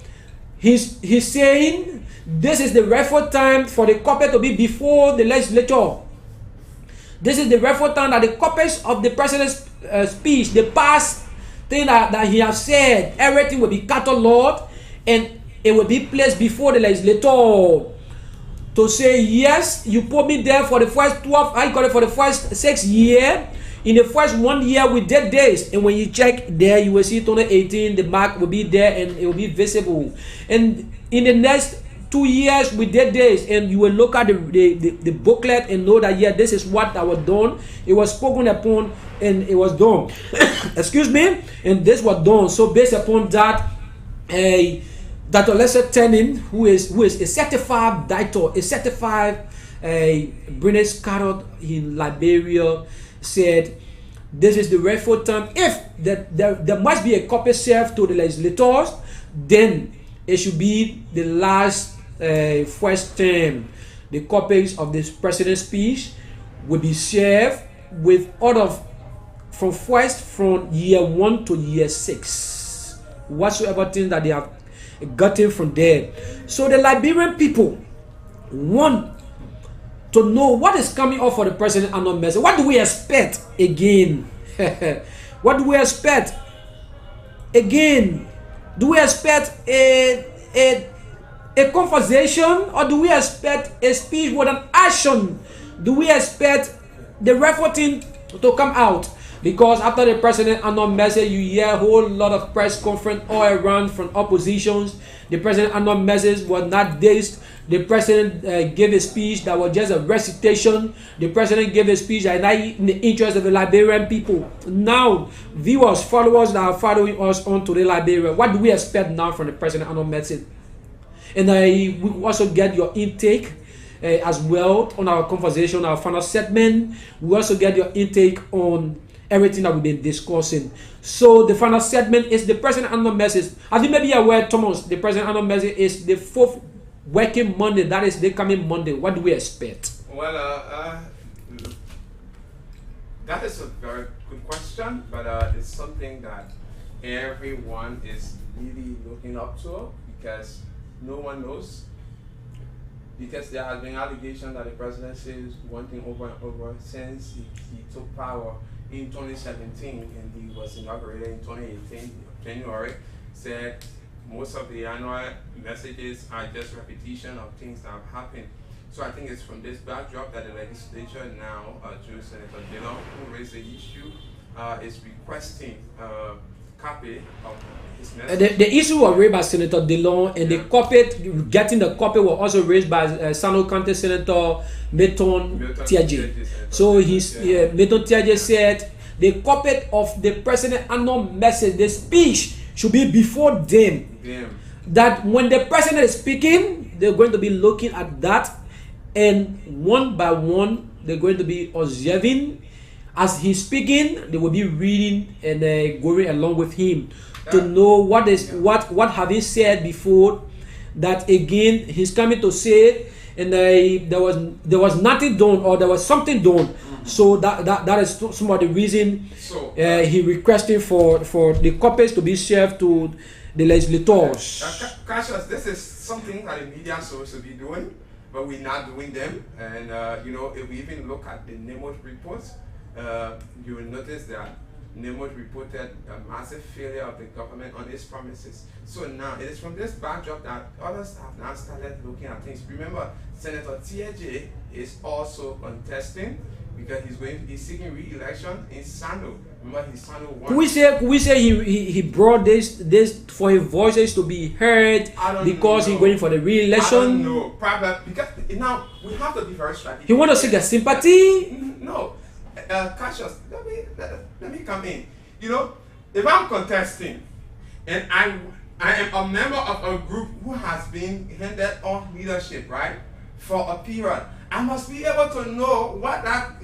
[SPEAKER 2] he's saying this is the rightful time for the copy to be before the legislature. This is the rightful time that the copies of the president's speech, the past thing that he has said, everything will be cataloged and it will be placed before the legislature to say, yes, you put me there for the first 12, I got it for the first 6 years. In the first 1 year we did this, and when you check there, you will see 2018, the mark will be there and it will be visible. And in the next 2 years we did this, and you will look at the booklet and know that yeah, this is what I was done. It was spoken upon and it was done. Excuse me, and this was done. So based upon that, Dr. Lester Tenin, who is a certified doctor, a certified British Carrot in Liberia, said this is the rightful time. If there must be a copy served to the legislators, then it should be the last first term. The copies of this president's speech will be served with order from year 1 to year 6. Whatsoever things that they have gotten from there. So the Liberian people want to know what is coming up for the president and not message. What do we expect again? What do we expect again? Do we expect a conversation, or do we expect a speech with an action? Do we expect the reporting to come out? Because after the president and not message, you hear a whole lot of press conference all around from oppositions. The president and not message was not this. The president gave a speech that was just a recitation. The president gave a speech that not in the interest of the Liberian people. Now, viewers, followers that are following us on to the Liberia, what do we expect now from the president and not message? And we also get your intake as well on our conversation, our final segment. We also get your intake on everything that we've been discussing. So the final segment is the president and not message. As you may be aware, Thomas, the president and not message is the 4th working Monday. That is the coming Monday. What do we expect?
[SPEAKER 1] Well, that is a very good question, but it's something that everyone is really looking up to, because no one knows. Because there has been allegations that the president says one thing over and over since he took power in 2017, and he was inaugurated in 2018, January, said most of the annual messages are just repetition of things that have happened. So I think it's from this backdrop that the legislature now, through Senator Dillon, who raised the issue, is requesting a copy of his message.
[SPEAKER 2] The issue was raised by Senator Dillon, and the copy, getting the copy was also raised by Sano County Senator Milton Tiaje. So Milton Tiaje said the copy of the president annual message, the speech, should be before them. That when the president is speaking, they're going to be looking at that, and one by one they're going to be observing as he's speaking. They will be reading and going along with him to know what have he said before, that again he's coming to say it, and there was nothing done, or there was something done. So that is some of the reason he requested for the copies to be served to the legislators.
[SPEAKER 1] Cassius, this is something that the media is supposed to be doing, but we're not doing them. And if we even look at the NEMOS reports, you will notice that NEMOS reported a massive failure of the government on its promises. So now it is from this backdrop that others have now started looking at things. Remember, Senator Tiaje is also contesting, because he's seeking re-election in Sano. Remember, he's Sano won.
[SPEAKER 2] Could we say he brought this for his voices to be heard because he's going for the re-election?
[SPEAKER 1] I don't know. Probably because now we have to be very strategic.
[SPEAKER 2] He want to seek the sympathy?
[SPEAKER 1] No. Cassius, let me come in. If I'm contesting and I am a member of a group who has been handed on leadership, right, for a period, I must be able to know what that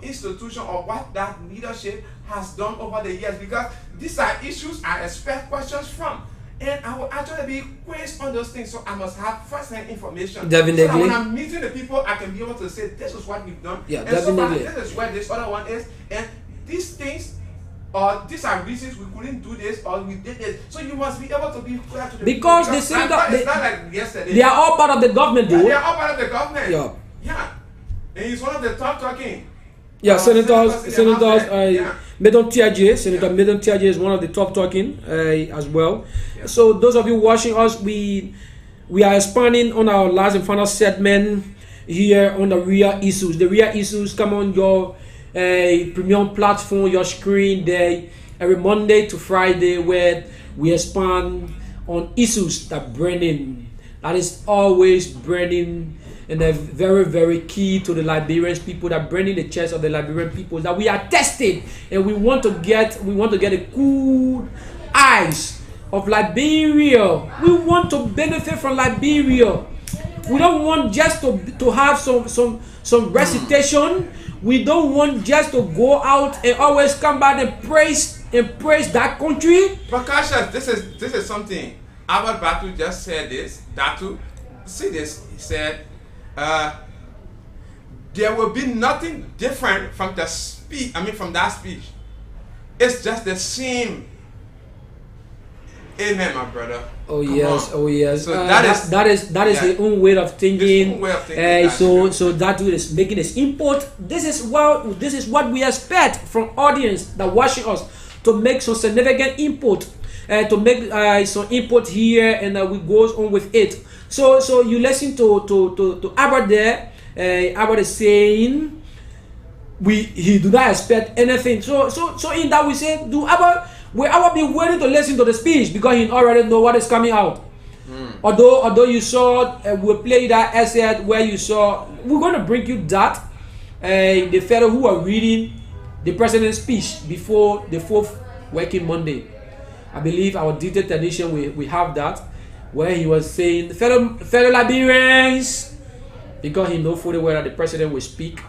[SPEAKER 1] institution or what that leadership has done over the years, because these are issues I expect questions from. And I will actually be quizzed on those things, so I must have first-hand information.
[SPEAKER 2] Definitely.
[SPEAKER 1] So that when I'm meeting the people, I can be able to say, this is what we've done.
[SPEAKER 2] Yeah,
[SPEAKER 1] and
[SPEAKER 2] definitely.
[SPEAKER 1] So far, this is where this other one is. And these things, or these are reasons we couldn't do this, or we did this. So you must be able to be clear to the
[SPEAKER 2] because
[SPEAKER 1] people.
[SPEAKER 2] it's not
[SPEAKER 1] like yesterday.
[SPEAKER 2] They are all part of the government, though.
[SPEAKER 1] They are all part of the government.
[SPEAKER 2] Yeah.
[SPEAKER 1] And he's one of the top talking.
[SPEAKER 2] Senators, Milton Tiaje, Senator Milton Tiaje is one of the top talking as well. Yeah. So those of you watching us, we are expanding on our last and final segment here on the real issues. The real issues come on your premium platform, your screen there every Monday to Friday, where we expand on issues that burning that is always burning and they're very, very key to the Liberian people, that burning the chest of the Liberian people, that we are tested and we want to get a cool eyes of Liberia. We want to benefit from Liberia. We don't want just to have some recitation. We don't want just to go out and always come back and praise that country.
[SPEAKER 1] Prakasha, this is something. Albert Batu just said this. Datu, see this. He said, there will be nothing different from the speech. I mean, from that speech. It's just the same. Amen, my brother.
[SPEAKER 2] Oh yes, oh yes.
[SPEAKER 1] So
[SPEAKER 2] that is
[SPEAKER 1] yeah,
[SPEAKER 2] the own way of thinking. So that is making this import. This is what we expect from audience that watching us, to make some significant input, to make some input here, and we goes on with it. So you listen to Albert there. Albert is saying he do not expect anything. So in that we say, will Albert be willing to listen to the speech because he already know what is coming out. Although you saw, we play that essay where you saw, we're going to bring you that, the fellow who are reading the president's speech before the 4th working Monday. I believe our detailed technician, we have that, where he was saying, fellow Liberians, because he know fully well that the president will speak,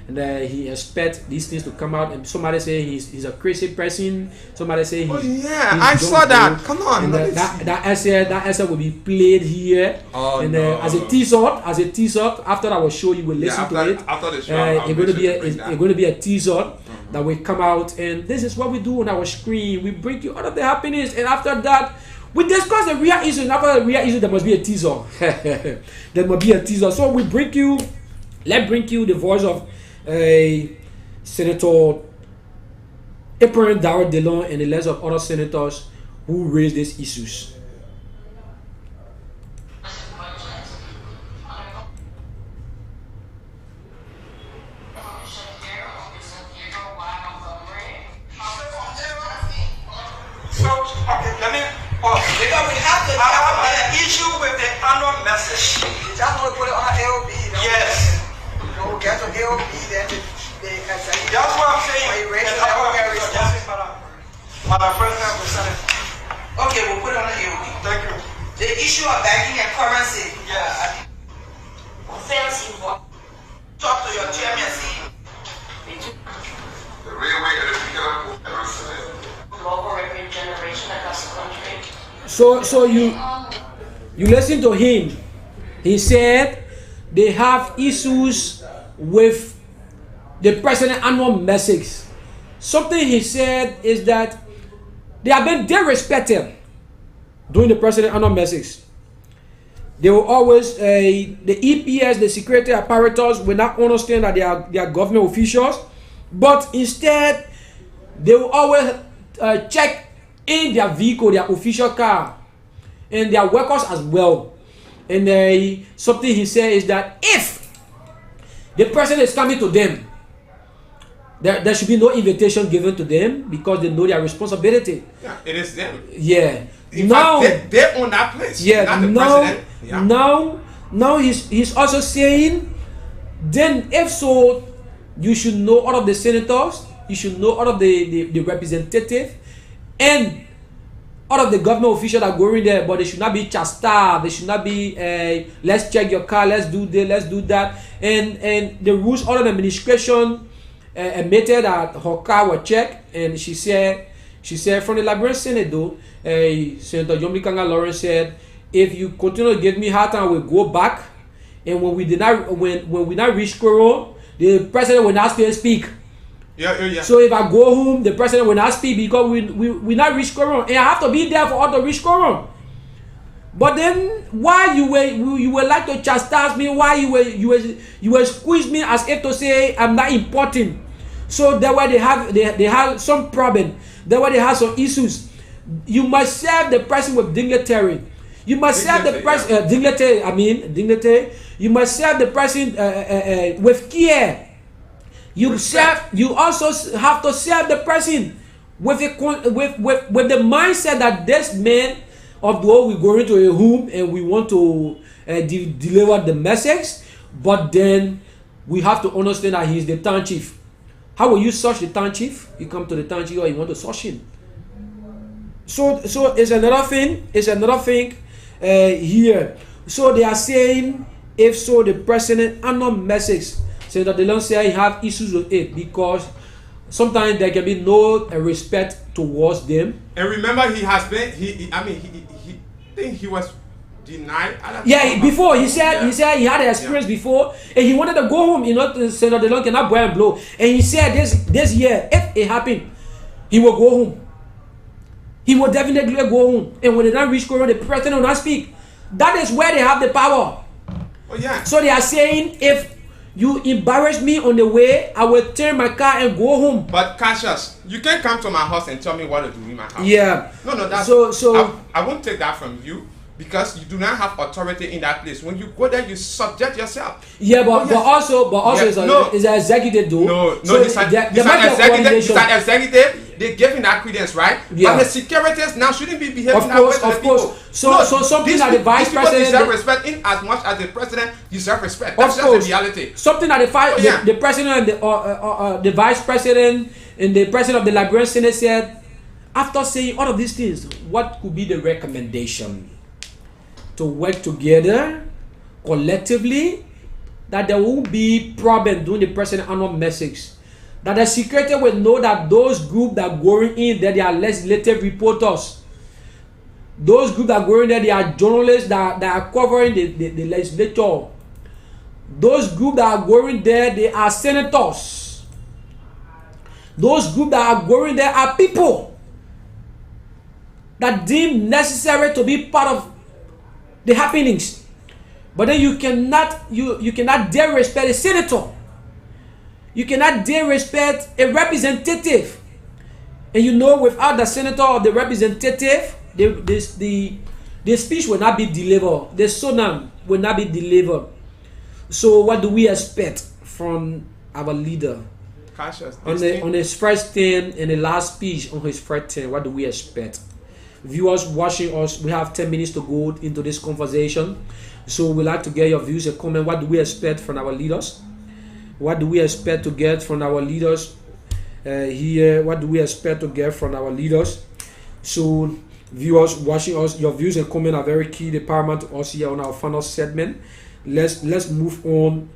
[SPEAKER 2] and he expects these things to come out, and somebody say he's a crazy person, somebody say he's
[SPEAKER 1] I saw that. Come on.
[SPEAKER 2] That essay will be played here, as a teaser after our show. You will listen to it.
[SPEAKER 1] After the show,
[SPEAKER 2] it's going to be a teaser that will come out, and this is what we do on our screen. We bring you out of the happiness, and after that we discuss the real issue, and after the real issue there must be a teaser. There must be a teaser. So let's bring you the voice of Senator Ephraim Darrell Delon and the list of other senators who raised these issues.
[SPEAKER 4] Because we have the issue with the annual message.
[SPEAKER 5] Y'all want to put it on LB?
[SPEAKER 4] Yes.
[SPEAKER 5] Go get on LB, then
[SPEAKER 4] That's what I'm saying. Madam President of the Senate.
[SPEAKER 5] Okay, we'll put it on the LB.
[SPEAKER 4] Thank you.
[SPEAKER 5] The issue of banking and currency.
[SPEAKER 4] Yes.
[SPEAKER 5] Talk to your chairman, see.
[SPEAKER 6] The railway electrical
[SPEAKER 7] global revenue generation across the country.
[SPEAKER 2] So you listen to him. He said they have issues with the president annual message. Something he said is that they have been disrespected during the president annual message. They will always the EPS, the security apparatus, will not understand that they are government officials, but instead they will always check in their vehicle, their official car, and their workers as well. And something he said is that if the president is coming to them, there should be no invitation given to them because they know their responsibility.
[SPEAKER 1] Yeah, it is them.
[SPEAKER 2] Yeah.
[SPEAKER 1] In fact, they own that place.
[SPEAKER 2] Yeah.
[SPEAKER 1] Not the president. Yeah.
[SPEAKER 2] Now he's also saying, then if so, you should know all of the senators, you should know all of the representatives, and all of the government officials that go in there, but they should not be chastised. They should not be let's check your car, let's do this, let's do that. And the rules of the administration admitted that her car was checked, and she said from the Liberian Senate though, Senator Yomikanga Lawrence said, if you continue to give me hard time, we'll go back, and when we not reach quorum, the president will not still speak.
[SPEAKER 1] Yeah.
[SPEAKER 2] So if I go home, the president will not speak because we not reach quorum, and I have to be there for all to reach quorum. But then why you were like to chastise me? Why you were squeeze me as if to say I'm not important? So that way they have some problem. That way they have some issues. You must serve the person with dignitary. You must serve the person dignitary. You must serve the person with care. You also have to serve the person with the mindset that this man although we go into a home and we want to deliver the message, but then we have to understand that he's the town chief. How will you search the town chief? You come to the town chief or you want to search him. So it's another thing. It's another thing here. So they are saying, if so, the president and not message, saying that they don't say he have issues with it because sometimes there can be no respect towards them.
[SPEAKER 1] And remember, he has been. He think he was denied.
[SPEAKER 2] Before he said he had an experience before, and he wanted to go home. You know, Senator DeLong cannot boil and blow. And he said this year, if it happened, he will go home. He will definitely go home. And when they don't reach Korea, the president will not speak. That is where they have the power.
[SPEAKER 1] Oh yeah.
[SPEAKER 2] So they are saying, if you embarrass me on the way, I will turn my car and go home.
[SPEAKER 1] But Cassius, you can't come to my house and tell me what to do in my house.
[SPEAKER 2] Yeah.
[SPEAKER 1] No, that's
[SPEAKER 2] so
[SPEAKER 1] I won't take that from you because you do not have authority in that place. When you go there, you subject yourself.
[SPEAKER 2] Yeah, but also it's an executive though.
[SPEAKER 1] No,
[SPEAKER 2] so
[SPEAKER 1] this is an executive. They gave him that credence, right?
[SPEAKER 2] Yeah.
[SPEAKER 1] But the securities now shouldn't be behaving that way to the people.
[SPEAKER 2] So something that the vice president
[SPEAKER 1] deserve respect in as much as the president deserve respect. That's just the reality.
[SPEAKER 2] Something that the president and the vice president and the president of the Liberian Senate said, after saying all of these things, what could be the recommendation? To work together collectively, that there won't be problem during the president annual message. That the secretary will know that those groups that are going in there, they are legislative reporters. Those groups that are going there, they are journalists that are covering the legislature. Those groups that are going there, they are senators. Those groups that are going there are people that deem necessary to be part of the happenings. But then you cannot dare respect a senator. You cannot dare respect a representative. And you know, without the senator or the representative, the speech will not be delivered. The sonam will not be delivered. So what do we expect from our leader?
[SPEAKER 1] Cassius,
[SPEAKER 2] on his first term and the last speech on his first term, what do we expect? Viewers watching us, we have 10 minutes to go into this conversation. So we'd like to get your views and comment. What do we expect from our leaders? What do we expect to get from our leaders here? What do we expect to get from our leaders? So viewers watching us, your views and comment are very key. They're paramount to us here on our final segment. Let's move on.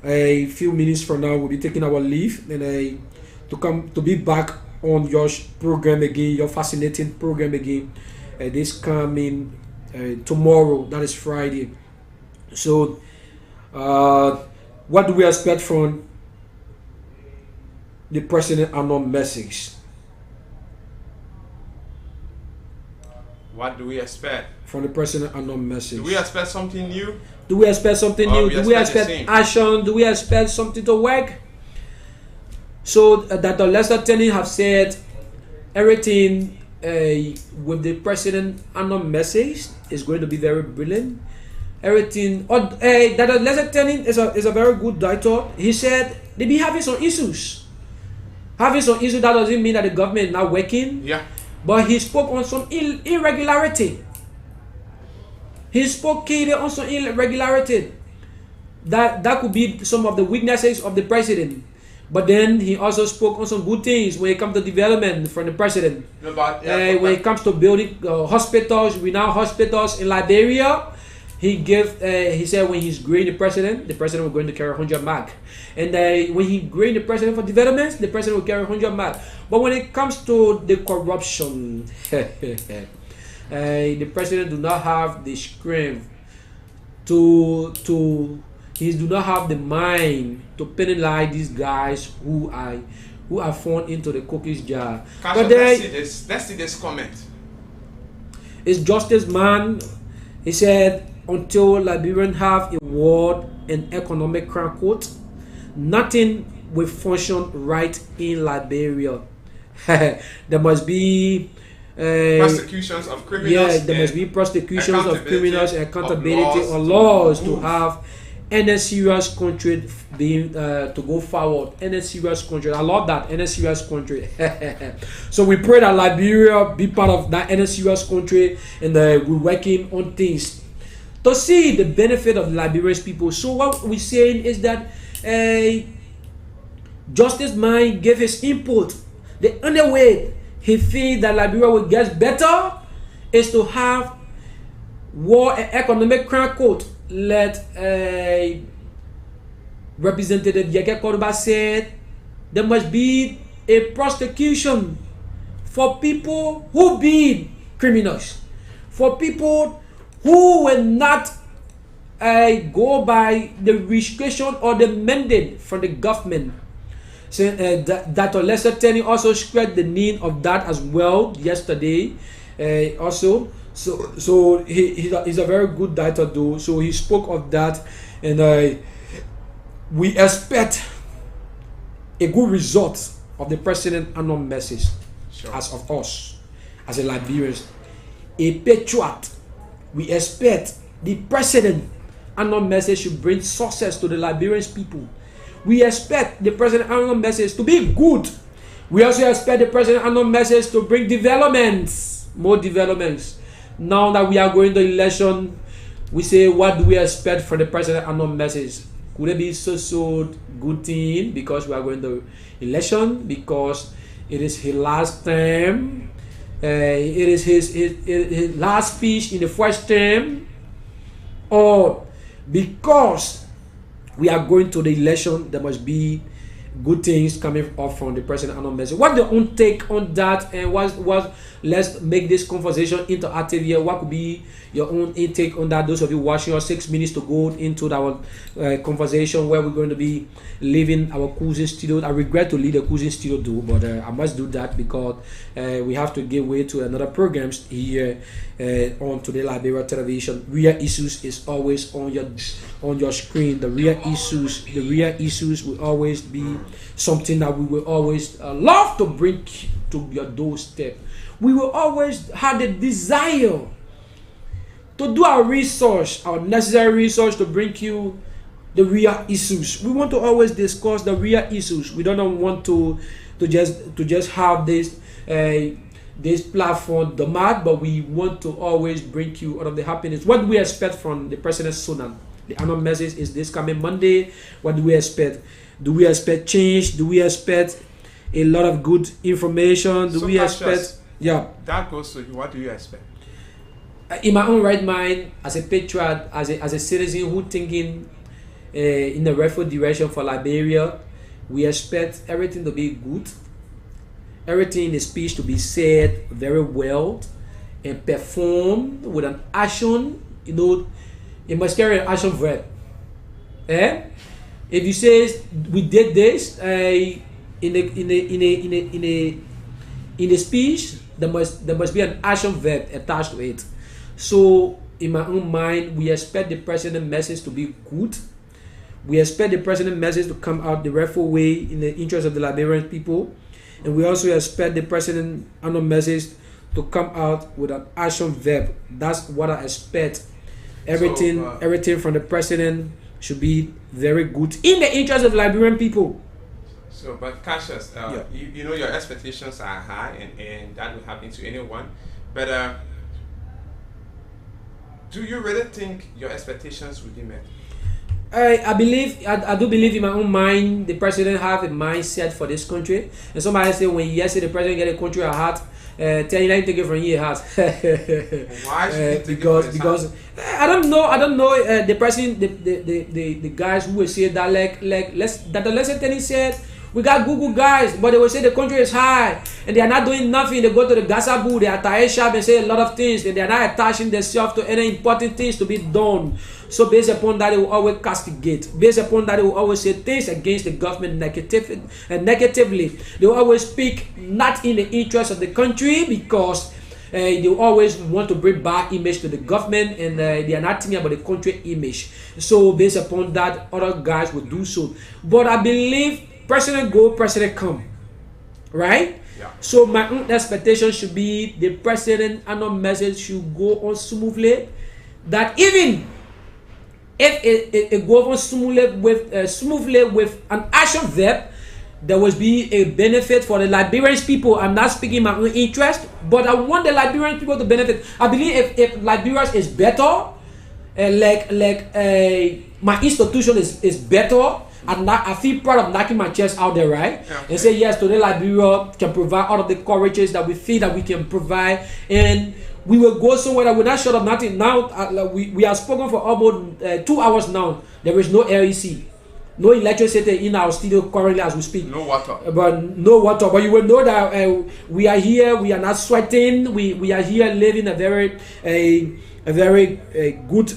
[SPEAKER 2] A few minutes from now, we'll be taking our leave and to be back on your program again, your fascinating program again. This coming tomorrow, that is Friday. So what do we expect from the president annual message?
[SPEAKER 1] What do we expect
[SPEAKER 2] from the president annual message?
[SPEAKER 1] Do we expect something new?
[SPEAKER 2] Do we expect something new? Do we expect action? Do we expect something to work? So that the Lester Tenney have said everything with the president annual message is going to be very brilliant. Everything that Lester Tenney is a very good director. He said they be having some issues. Having some issues, that doesn't mean that the government is not working.
[SPEAKER 1] Yeah.
[SPEAKER 2] But he spoke on some irregularity. He spoke clearly on some irregularity. That could be some of the weaknesses of the president. But then he also spoke on some good things when it comes to development from the president.
[SPEAKER 1] No,
[SPEAKER 2] when it comes to building hospitals, renowned hospitals in Liberia, he said when he's growing the president will going to carry 100 mark. And when he growing the president for developments, the president will carry 100 mark. But when it comes to the corruption, the president do not have the strength he do not have the mind to penalize these guys who are thrown into the cookies jar.
[SPEAKER 1] But let's see this comment.
[SPEAKER 2] It's Justice Man. He said, until Liberians have a world and economic crime court, nothing will function right in Liberia. There must be
[SPEAKER 1] prosecutions of criminals.
[SPEAKER 2] Yeah, there must be prosecutions of criminals and accountability on laws to have any serious country being to go forward. Any serious country. I love that. Any serious country. So we pray that Liberia be part of that any serious country, and we're working on things to see the benefit of Liberian people. So what we're saying is that Justice Mind gave his input. The only way he feels that Liberia will get better is to have war and economic crime court. Let Representative Yeke Koruba said there must be a prosecution for people who be criminals, for people who will not go by the restriction or the mandate from the government. So Dr. Lester Tenney also stressed the need of that as well yesterday. Also, so he's a very good doctor though. So he spoke of that, and we expect a good result of the president annual message. Sure. As of us, as a Liberians, a patriot. We expect the president annual message should bring success to the Liberian people. We expect the president annual message to be good. We also expect the president annual message to bring developments, more developments. Now that we are going to election, we say, what do we expect from the president annual message? Could it be so good thing because we are going to election, because it is his last term, it is his last speech in the first term, or because we are going to the election, there must be good things coming up from the president annual message. What's your own take on that? And let's make this conversation interactive here. What could be your own intake on that? Those of you watching us, 6 minutes to go into our conversation where we're going to be leaving our cruising studio. I regret to leave the cruising studio though, but I must do that because we have to give way to another programs here on Today Liberia Television. Real Issues is always on your screen. The real issues will always be something that we will always love to bring to your doorstep. We will always have the desire to do our research, our necessary research, to bring you the real issues. We want to always discuss the real issues. We don't want to just have this platform demand, but we want to always bring you out of the happiness. What do we expect from the President Sunan? The annual message is this coming Monday. What do we expect? Do we expect change? Do we expect a lot of good information? Do we expect? Yeah.
[SPEAKER 1] That goes to you. What do you expect?
[SPEAKER 2] In my own right mind, as a patriot, as a citizen who thinking in the rightful direction for Liberia, we expect everything to be good. Everything in the speech to be said very well and performed with an action. You know, it must carry an action verb. If you say we did this in the speech, there must be an action verb attached to it. So in my own mind, we expect the president message to be good. We expect the president message to come out the rightful way in the interest of the Liberian people, and we also expect the president annual message to come out with an action verb. That's what I expect. Everything from the president should be very good in the interest of Liberian people.
[SPEAKER 1] So, but Cassius, you know your expectations are high, and that will happen to anyone. But do you really think your expectations will be met?
[SPEAKER 2] I do believe in my own mind the president have a mindset for this country. And somebody say when you say the president get a country at heart, tell you that you take it from here heart.
[SPEAKER 1] Why should you
[SPEAKER 2] because I don't know the president, the guys who will say that that the lesson Tenney said, we got Google guys, but they will say the country is high and they are not doing nothing. They go to the Gazabu, they are tired sharp and say a lot of things, and they are not attaching themselves to any important things to be done. So based upon that, they will always castigate. Based upon that, they will always say things against the government negatively. They will always speak not in the interest of the country because they always want to bring bad image to the government, and they are not thinking about the country image. So based upon that, other guys will do so. But I believe president go, president come, right? Yeah. So my own expectation should be the president annual message should go on smoothly. That even if it goes smoothly with an action verb, there will be a benefit for the Liberian people. I'm not speaking my own interest, but I want the Liberian people to benefit. I believe if Liberia is better, my institution is better, and I feel proud of knocking my chest out there, right?
[SPEAKER 1] Okay.
[SPEAKER 2] And say yes, today Liberia can provide all of the courages that we feel that we can provide, and we will go somewhere that we're not short of nothing. Now we have spoken for almost 2 hours now. There is no LEC. No electricity in our studio currently as we speak.
[SPEAKER 1] No water.
[SPEAKER 2] But no water. But you will know that we are here. We are not sweating. We are here living a very good,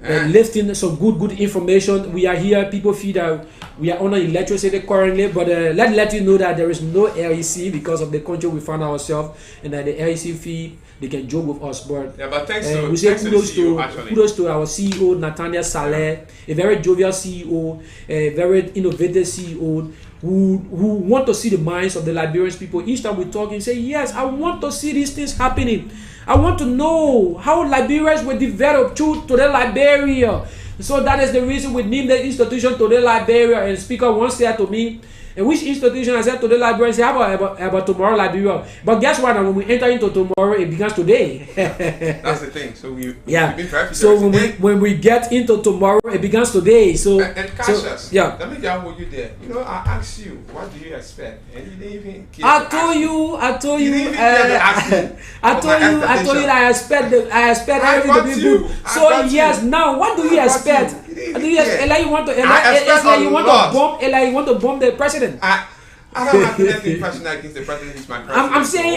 [SPEAKER 2] lifting some good information. We are here. People feel that we are on electricity currently. But let you know that there is no LEC because of the country we find ourselves, and that the LEC fee, they can joke with us, but
[SPEAKER 1] Yeah, but thanks
[SPEAKER 2] we say
[SPEAKER 1] to the CEO, actually.
[SPEAKER 2] kudos to our CEO Nathaniel Saleh, a very jovial CEO, a very innovative CEO who want to see the minds of the Liberian people. Each time we talk, he say, yes, I want to see these things happening. I want to know how Liberians will develop to the Liberia. So that is the reason we named the institution Today Liberia. And the speaker once said to me, and which institution? I said Today Liberia. Say about tomorrow Liberia. But guess what? When we enter into tomorrow, it begins today.
[SPEAKER 1] That's the thing. So we've
[SPEAKER 2] Yeah.
[SPEAKER 1] been very
[SPEAKER 2] So
[SPEAKER 1] serious.
[SPEAKER 2] when we get into tomorrow, it begins today. So
[SPEAKER 1] And Cassius,
[SPEAKER 2] yeah.
[SPEAKER 1] let me just hold you there. You know, I asked you, what do you expect? And you didn't even care
[SPEAKER 2] I
[SPEAKER 1] to
[SPEAKER 2] told
[SPEAKER 1] ask me.
[SPEAKER 2] you.
[SPEAKER 1] You didn't even care to ask me
[SPEAKER 2] I
[SPEAKER 1] what
[SPEAKER 2] told
[SPEAKER 1] my
[SPEAKER 2] you that I expect
[SPEAKER 1] I
[SPEAKER 2] everything to
[SPEAKER 1] got
[SPEAKER 2] be
[SPEAKER 1] you.
[SPEAKER 2] good.
[SPEAKER 1] I
[SPEAKER 2] So
[SPEAKER 1] got
[SPEAKER 2] yes,
[SPEAKER 1] you.
[SPEAKER 2] now what do you
[SPEAKER 1] I got
[SPEAKER 2] expect?
[SPEAKER 1] you. You didn't
[SPEAKER 2] Do you
[SPEAKER 1] even
[SPEAKER 2] expect?
[SPEAKER 1] care.
[SPEAKER 2] Like you want to?
[SPEAKER 1] I expect
[SPEAKER 2] It's like
[SPEAKER 1] a
[SPEAKER 2] you want
[SPEAKER 1] lot.
[SPEAKER 2] to bomb? Like you want to bomb the president?
[SPEAKER 1] I don't have anything personal against the president. He's my president.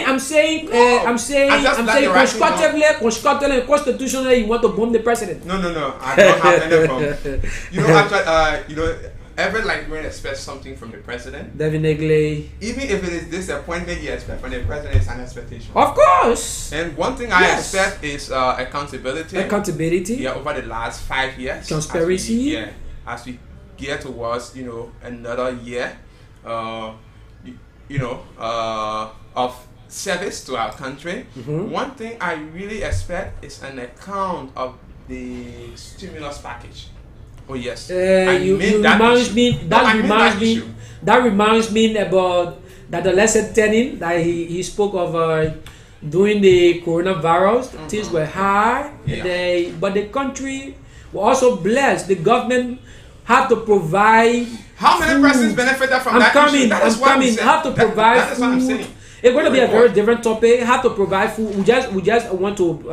[SPEAKER 2] I'm saying
[SPEAKER 1] I just like the right thing,
[SPEAKER 2] constructively, constitutionally, you want to bomb the president.
[SPEAKER 1] No. I don't have any problem. You know, actually, every Liberian expects something from the president.
[SPEAKER 2] Definitely.
[SPEAKER 1] Even if it is disappointment you expect from the president, it's an expectation.
[SPEAKER 2] Of course.
[SPEAKER 1] And one thing I
[SPEAKER 2] Yes.
[SPEAKER 1] expect is accountability.
[SPEAKER 2] Accountability.
[SPEAKER 1] Yeah, over the last 5 years.
[SPEAKER 2] Transparency.
[SPEAKER 1] As we gear towards, another year, of service to our country. One thing I really expect is an account of the stimulus package. Oh yes. I
[SPEAKER 2] You
[SPEAKER 1] made that
[SPEAKER 2] reminds
[SPEAKER 1] issue.
[SPEAKER 2] me.
[SPEAKER 1] No,
[SPEAKER 2] That
[SPEAKER 1] I made
[SPEAKER 2] reminds
[SPEAKER 1] that
[SPEAKER 2] me.
[SPEAKER 1] issue.
[SPEAKER 2] That reminds me about that the lesson turning that he spoke of during the coronavirus. Things were high,
[SPEAKER 1] Yeah.
[SPEAKER 2] but the country were also blessed. The government have to provide.
[SPEAKER 1] How many
[SPEAKER 2] food.
[SPEAKER 1] persons benefited from
[SPEAKER 2] I'm
[SPEAKER 1] that
[SPEAKER 2] coming.
[SPEAKER 1] issue? That is
[SPEAKER 2] I'm
[SPEAKER 1] what
[SPEAKER 2] coming.
[SPEAKER 1] said.
[SPEAKER 2] Have to provide
[SPEAKER 1] that is what I'm
[SPEAKER 2] food.
[SPEAKER 1] saying.
[SPEAKER 2] It's going to be a
[SPEAKER 1] Report.
[SPEAKER 2] very different topic. Have to provide food. We just want to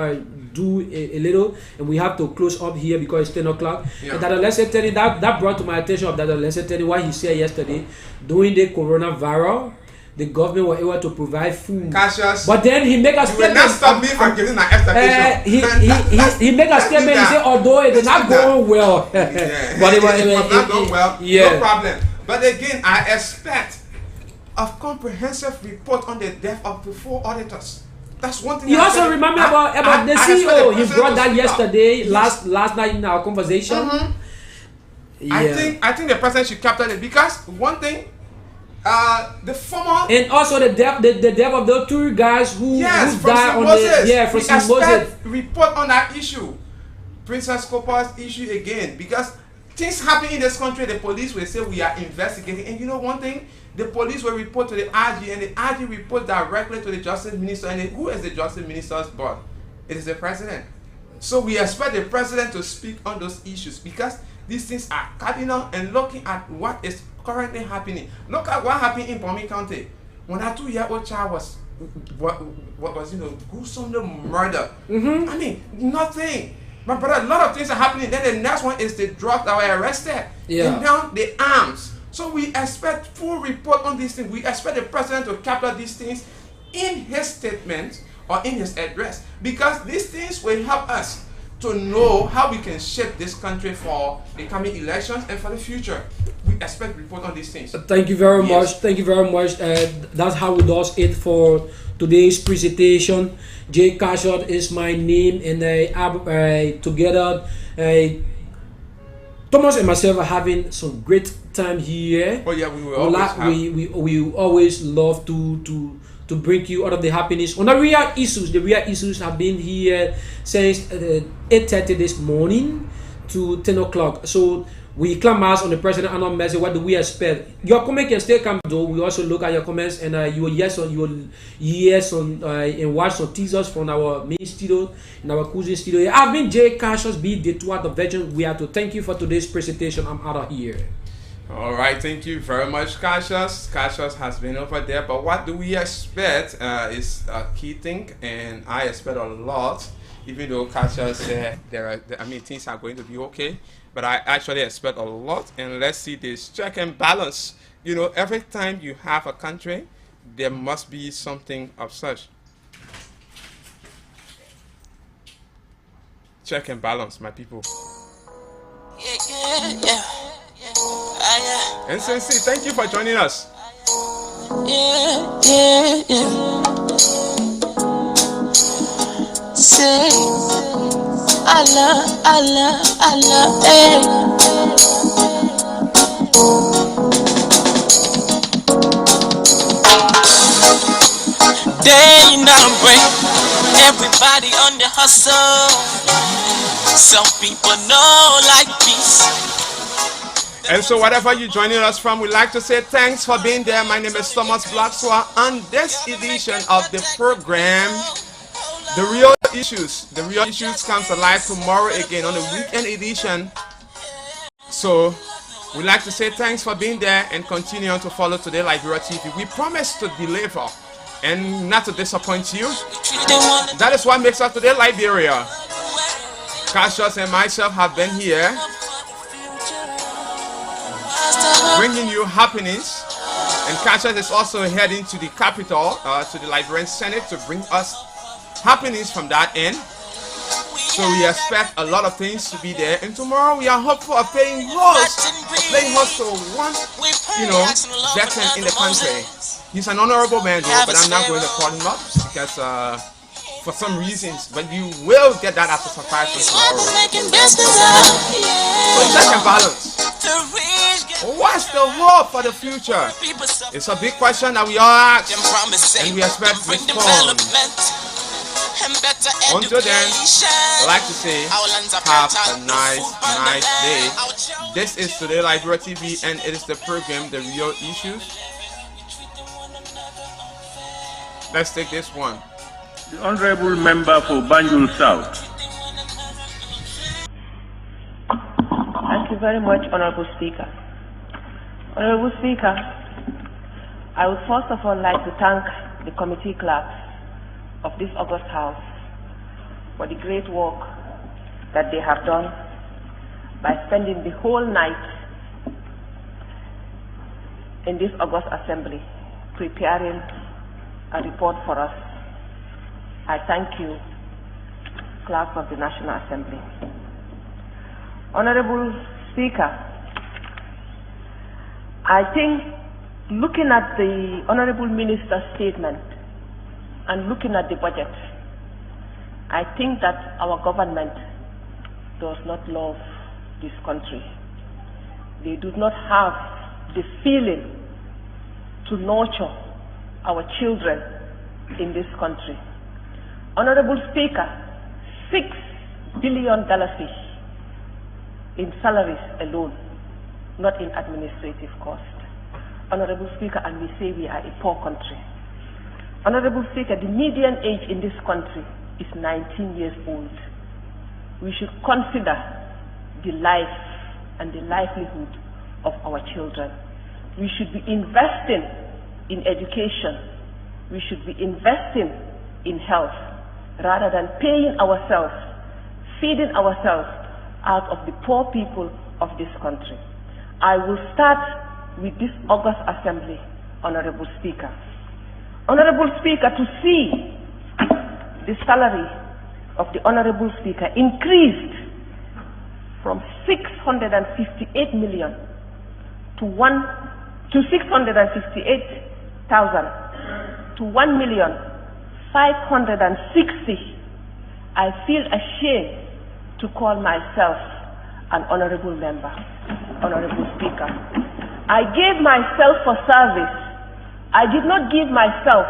[SPEAKER 2] do a little, and we have to close up here because it's 10 o'clock.
[SPEAKER 1] Yeah.
[SPEAKER 2] And that lesson telling that brought to my attention of that lesson telling what he said yesterday during the coronavirus. The government were able to provide food,
[SPEAKER 1] Cassius,
[SPEAKER 2] but then he make a
[SPEAKER 1] you will
[SPEAKER 2] statement.
[SPEAKER 1] not stop me from giving my expectation.
[SPEAKER 2] He make a statement. He said, although it did not go on well,
[SPEAKER 1] Yeah.
[SPEAKER 2] but
[SPEAKER 1] it was not going well.
[SPEAKER 2] Yeah.
[SPEAKER 1] No problem. But again, I expect a comprehensive report on the death of the 4 auditors. That's one thing.
[SPEAKER 2] You
[SPEAKER 1] I
[SPEAKER 2] also
[SPEAKER 1] said.
[SPEAKER 2] remember about the
[SPEAKER 1] I expect the
[SPEAKER 2] CEO. He
[SPEAKER 1] president
[SPEAKER 2] brought
[SPEAKER 1] to
[SPEAKER 2] that
[SPEAKER 1] speak up.
[SPEAKER 2] yesterday,
[SPEAKER 1] Yes.
[SPEAKER 2] last night in our conversation. Yeah.
[SPEAKER 1] I think the president should capture it because one thing, the former.
[SPEAKER 2] And also the death of those 2 guys who
[SPEAKER 1] Yes,
[SPEAKER 2] died on
[SPEAKER 1] Moses.
[SPEAKER 2] the from
[SPEAKER 1] We
[SPEAKER 2] St. Moses.
[SPEAKER 1] expect report on that issue. Princess Copper's issue again because things happen in this country. The police will say we are investigating, and you know one thing, the police will report to the RG, and the RG report directly to the justice minister. And who is the justice minister's boss? It is the president. So we expect the president to speak on those issues because these things are cardinal. And looking at what is currently happening, look at what happened in Bomi County when a 2-year-old child was gruesomely murdered. I mean, nothing. My brother, a lot of things are happening. Then the next one is the drugs that were arrested.
[SPEAKER 2] Yeah.
[SPEAKER 1] And now the arms. So we expect full report on these things. We expect the president to capture these things in his statement or in his address because these things will help us to know how we can shape this country for the coming elections and for the future. We expect report on these things.
[SPEAKER 2] Thank you very
[SPEAKER 1] Yes.
[SPEAKER 2] much. Thank you very much. That's how we does it for today's presentation. Jay Cashot is my name, and together, Thomas and myself are having some great time here.
[SPEAKER 1] Oh yeah, we will always have.
[SPEAKER 2] We always love to bring you out of the happiness on the real issues. The real issues have been here since 8:30 this morning to 10 o'clock. So we clam mass on the president annual message. What do we expect? Your comment can still come though. We also look at your comments and you will and watch some teasers from our main studio in our cousin studio. I've been Jay Cassius B. the two-out of Virgin. We have to thank you for today's presentation. I'm out of here.
[SPEAKER 1] All right, thank you very much, Cassius. Cassius has been over there, but what do we expect is a key thing, and I expect a lot. Even though Cassius said things are going to be okay, but I actually expect a lot. And let's see this check and balance. You know, every time you have a country, there must be something of such. Check and balance, my people. NCNC, thank you for joining us.
[SPEAKER 8] Say, Allah, Day and break, everybody on the hustle. Some people know like peace.
[SPEAKER 1] And so whatever you're joining us from, we'd like to say thanks for being there. My name is Thomas Blackswa. On this edition of the program, The Real Issues. The Real Issues comes alive tomorrow again on the weekend edition. So we'd like to say thanks for being there and continue on to follow Today Liberia TV. We promise to deliver and not to disappoint you. That is what makes us Today Liberia. Cassius and myself have been here bringing you happenings, and Cassius is also heading to the capital, to the Liberian Senate, to bring us happenings from that end. So we expect a lot of things to be there, and tomorrow we are hopeful of playing host to one, veteran in the country. He's an honorable man though, but I'm not going to call him up because for some reasons, but you will get that as a surprise tomorrow. So check and balance. What's the hope for the future? It's a big question that we all ask, and we expect response. Until then, I'd like to say, have a nice day. This is Today Liberia TV, and it is the program, The Real Issues. Let's take this one.
[SPEAKER 9] The Honorable Member for Banjul South.
[SPEAKER 10] Thank you very much, Honorable Speaker. Honorable Speaker, I would first of all like to thank the committee clerks of this August House for the great work that they have done by spending the whole night in this August Assembly preparing a report for us. I thank you, clerks of the National Assembly. Honorable Speaker, I think looking at the Honorable Minister's statement and looking at the budget, I think that our government does not love this country. They do not have the feeling to nurture our children in this country. Honorable Speaker, $6 billion in salaries alone, not in administrative cost. Honorable Speaker, and we say we are a poor country. Honorable Speaker, the median age in this country is 19 years old. We should consider the life and the livelihood of our children. We should be investing in education. We should be investing in health rather than paying ourselves, feeding ourselves out of the poor people of this country. I will start with this August Assembly, Honorable Speaker. Honorable Speaker, to see the salary of the Honorable Speaker increased from 658 million to 658,000 to 1,560,000. I feel ashamed to call myself an honorable member. Honorable Speaker, I gave myself for service. I did not give myself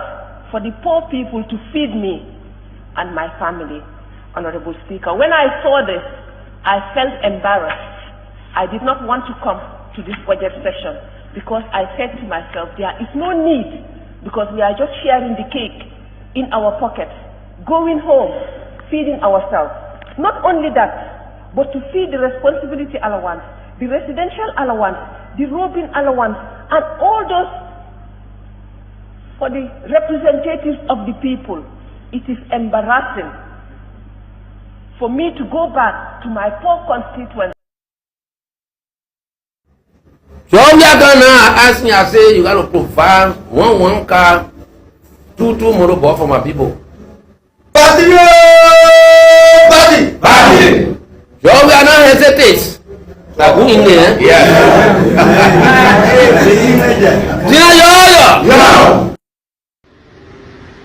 [SPEAKER 10] for the poor people to feed me and my family. Honorable Speaker, when I saw this, I felt embarrassed. I did not want to come to this budget session because I said to myself, there is no need, because we are just sharing the cake in our pockets, going home, feeding ourselves. Not only that, but to feed the responsibility allowance, the residential allowance, the robing allowance, and all those for the representatives of the people. It is embarrassing for me to go back to my poor constituents.
[SPEAKER 11] So we are gonna ask me, I say you gotta provide one car, two motorbike for my people. Party! So we are not hesitate. Like who in there? Yeah.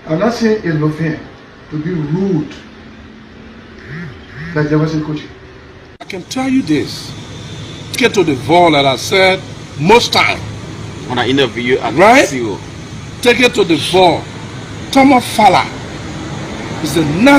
[SPEAKER 12] I'm not saying it's no fair to be rude. Like they was coaching.
[SPEAKER 13] I can tell you this. Get to the ball that I said most time
[SPEAKER 14] when I interview at
[SPEAKER 13] right?
[SPEAKER 14] CEO.
[SPEAKER 13] Take it to the ball. Thomas Fala is the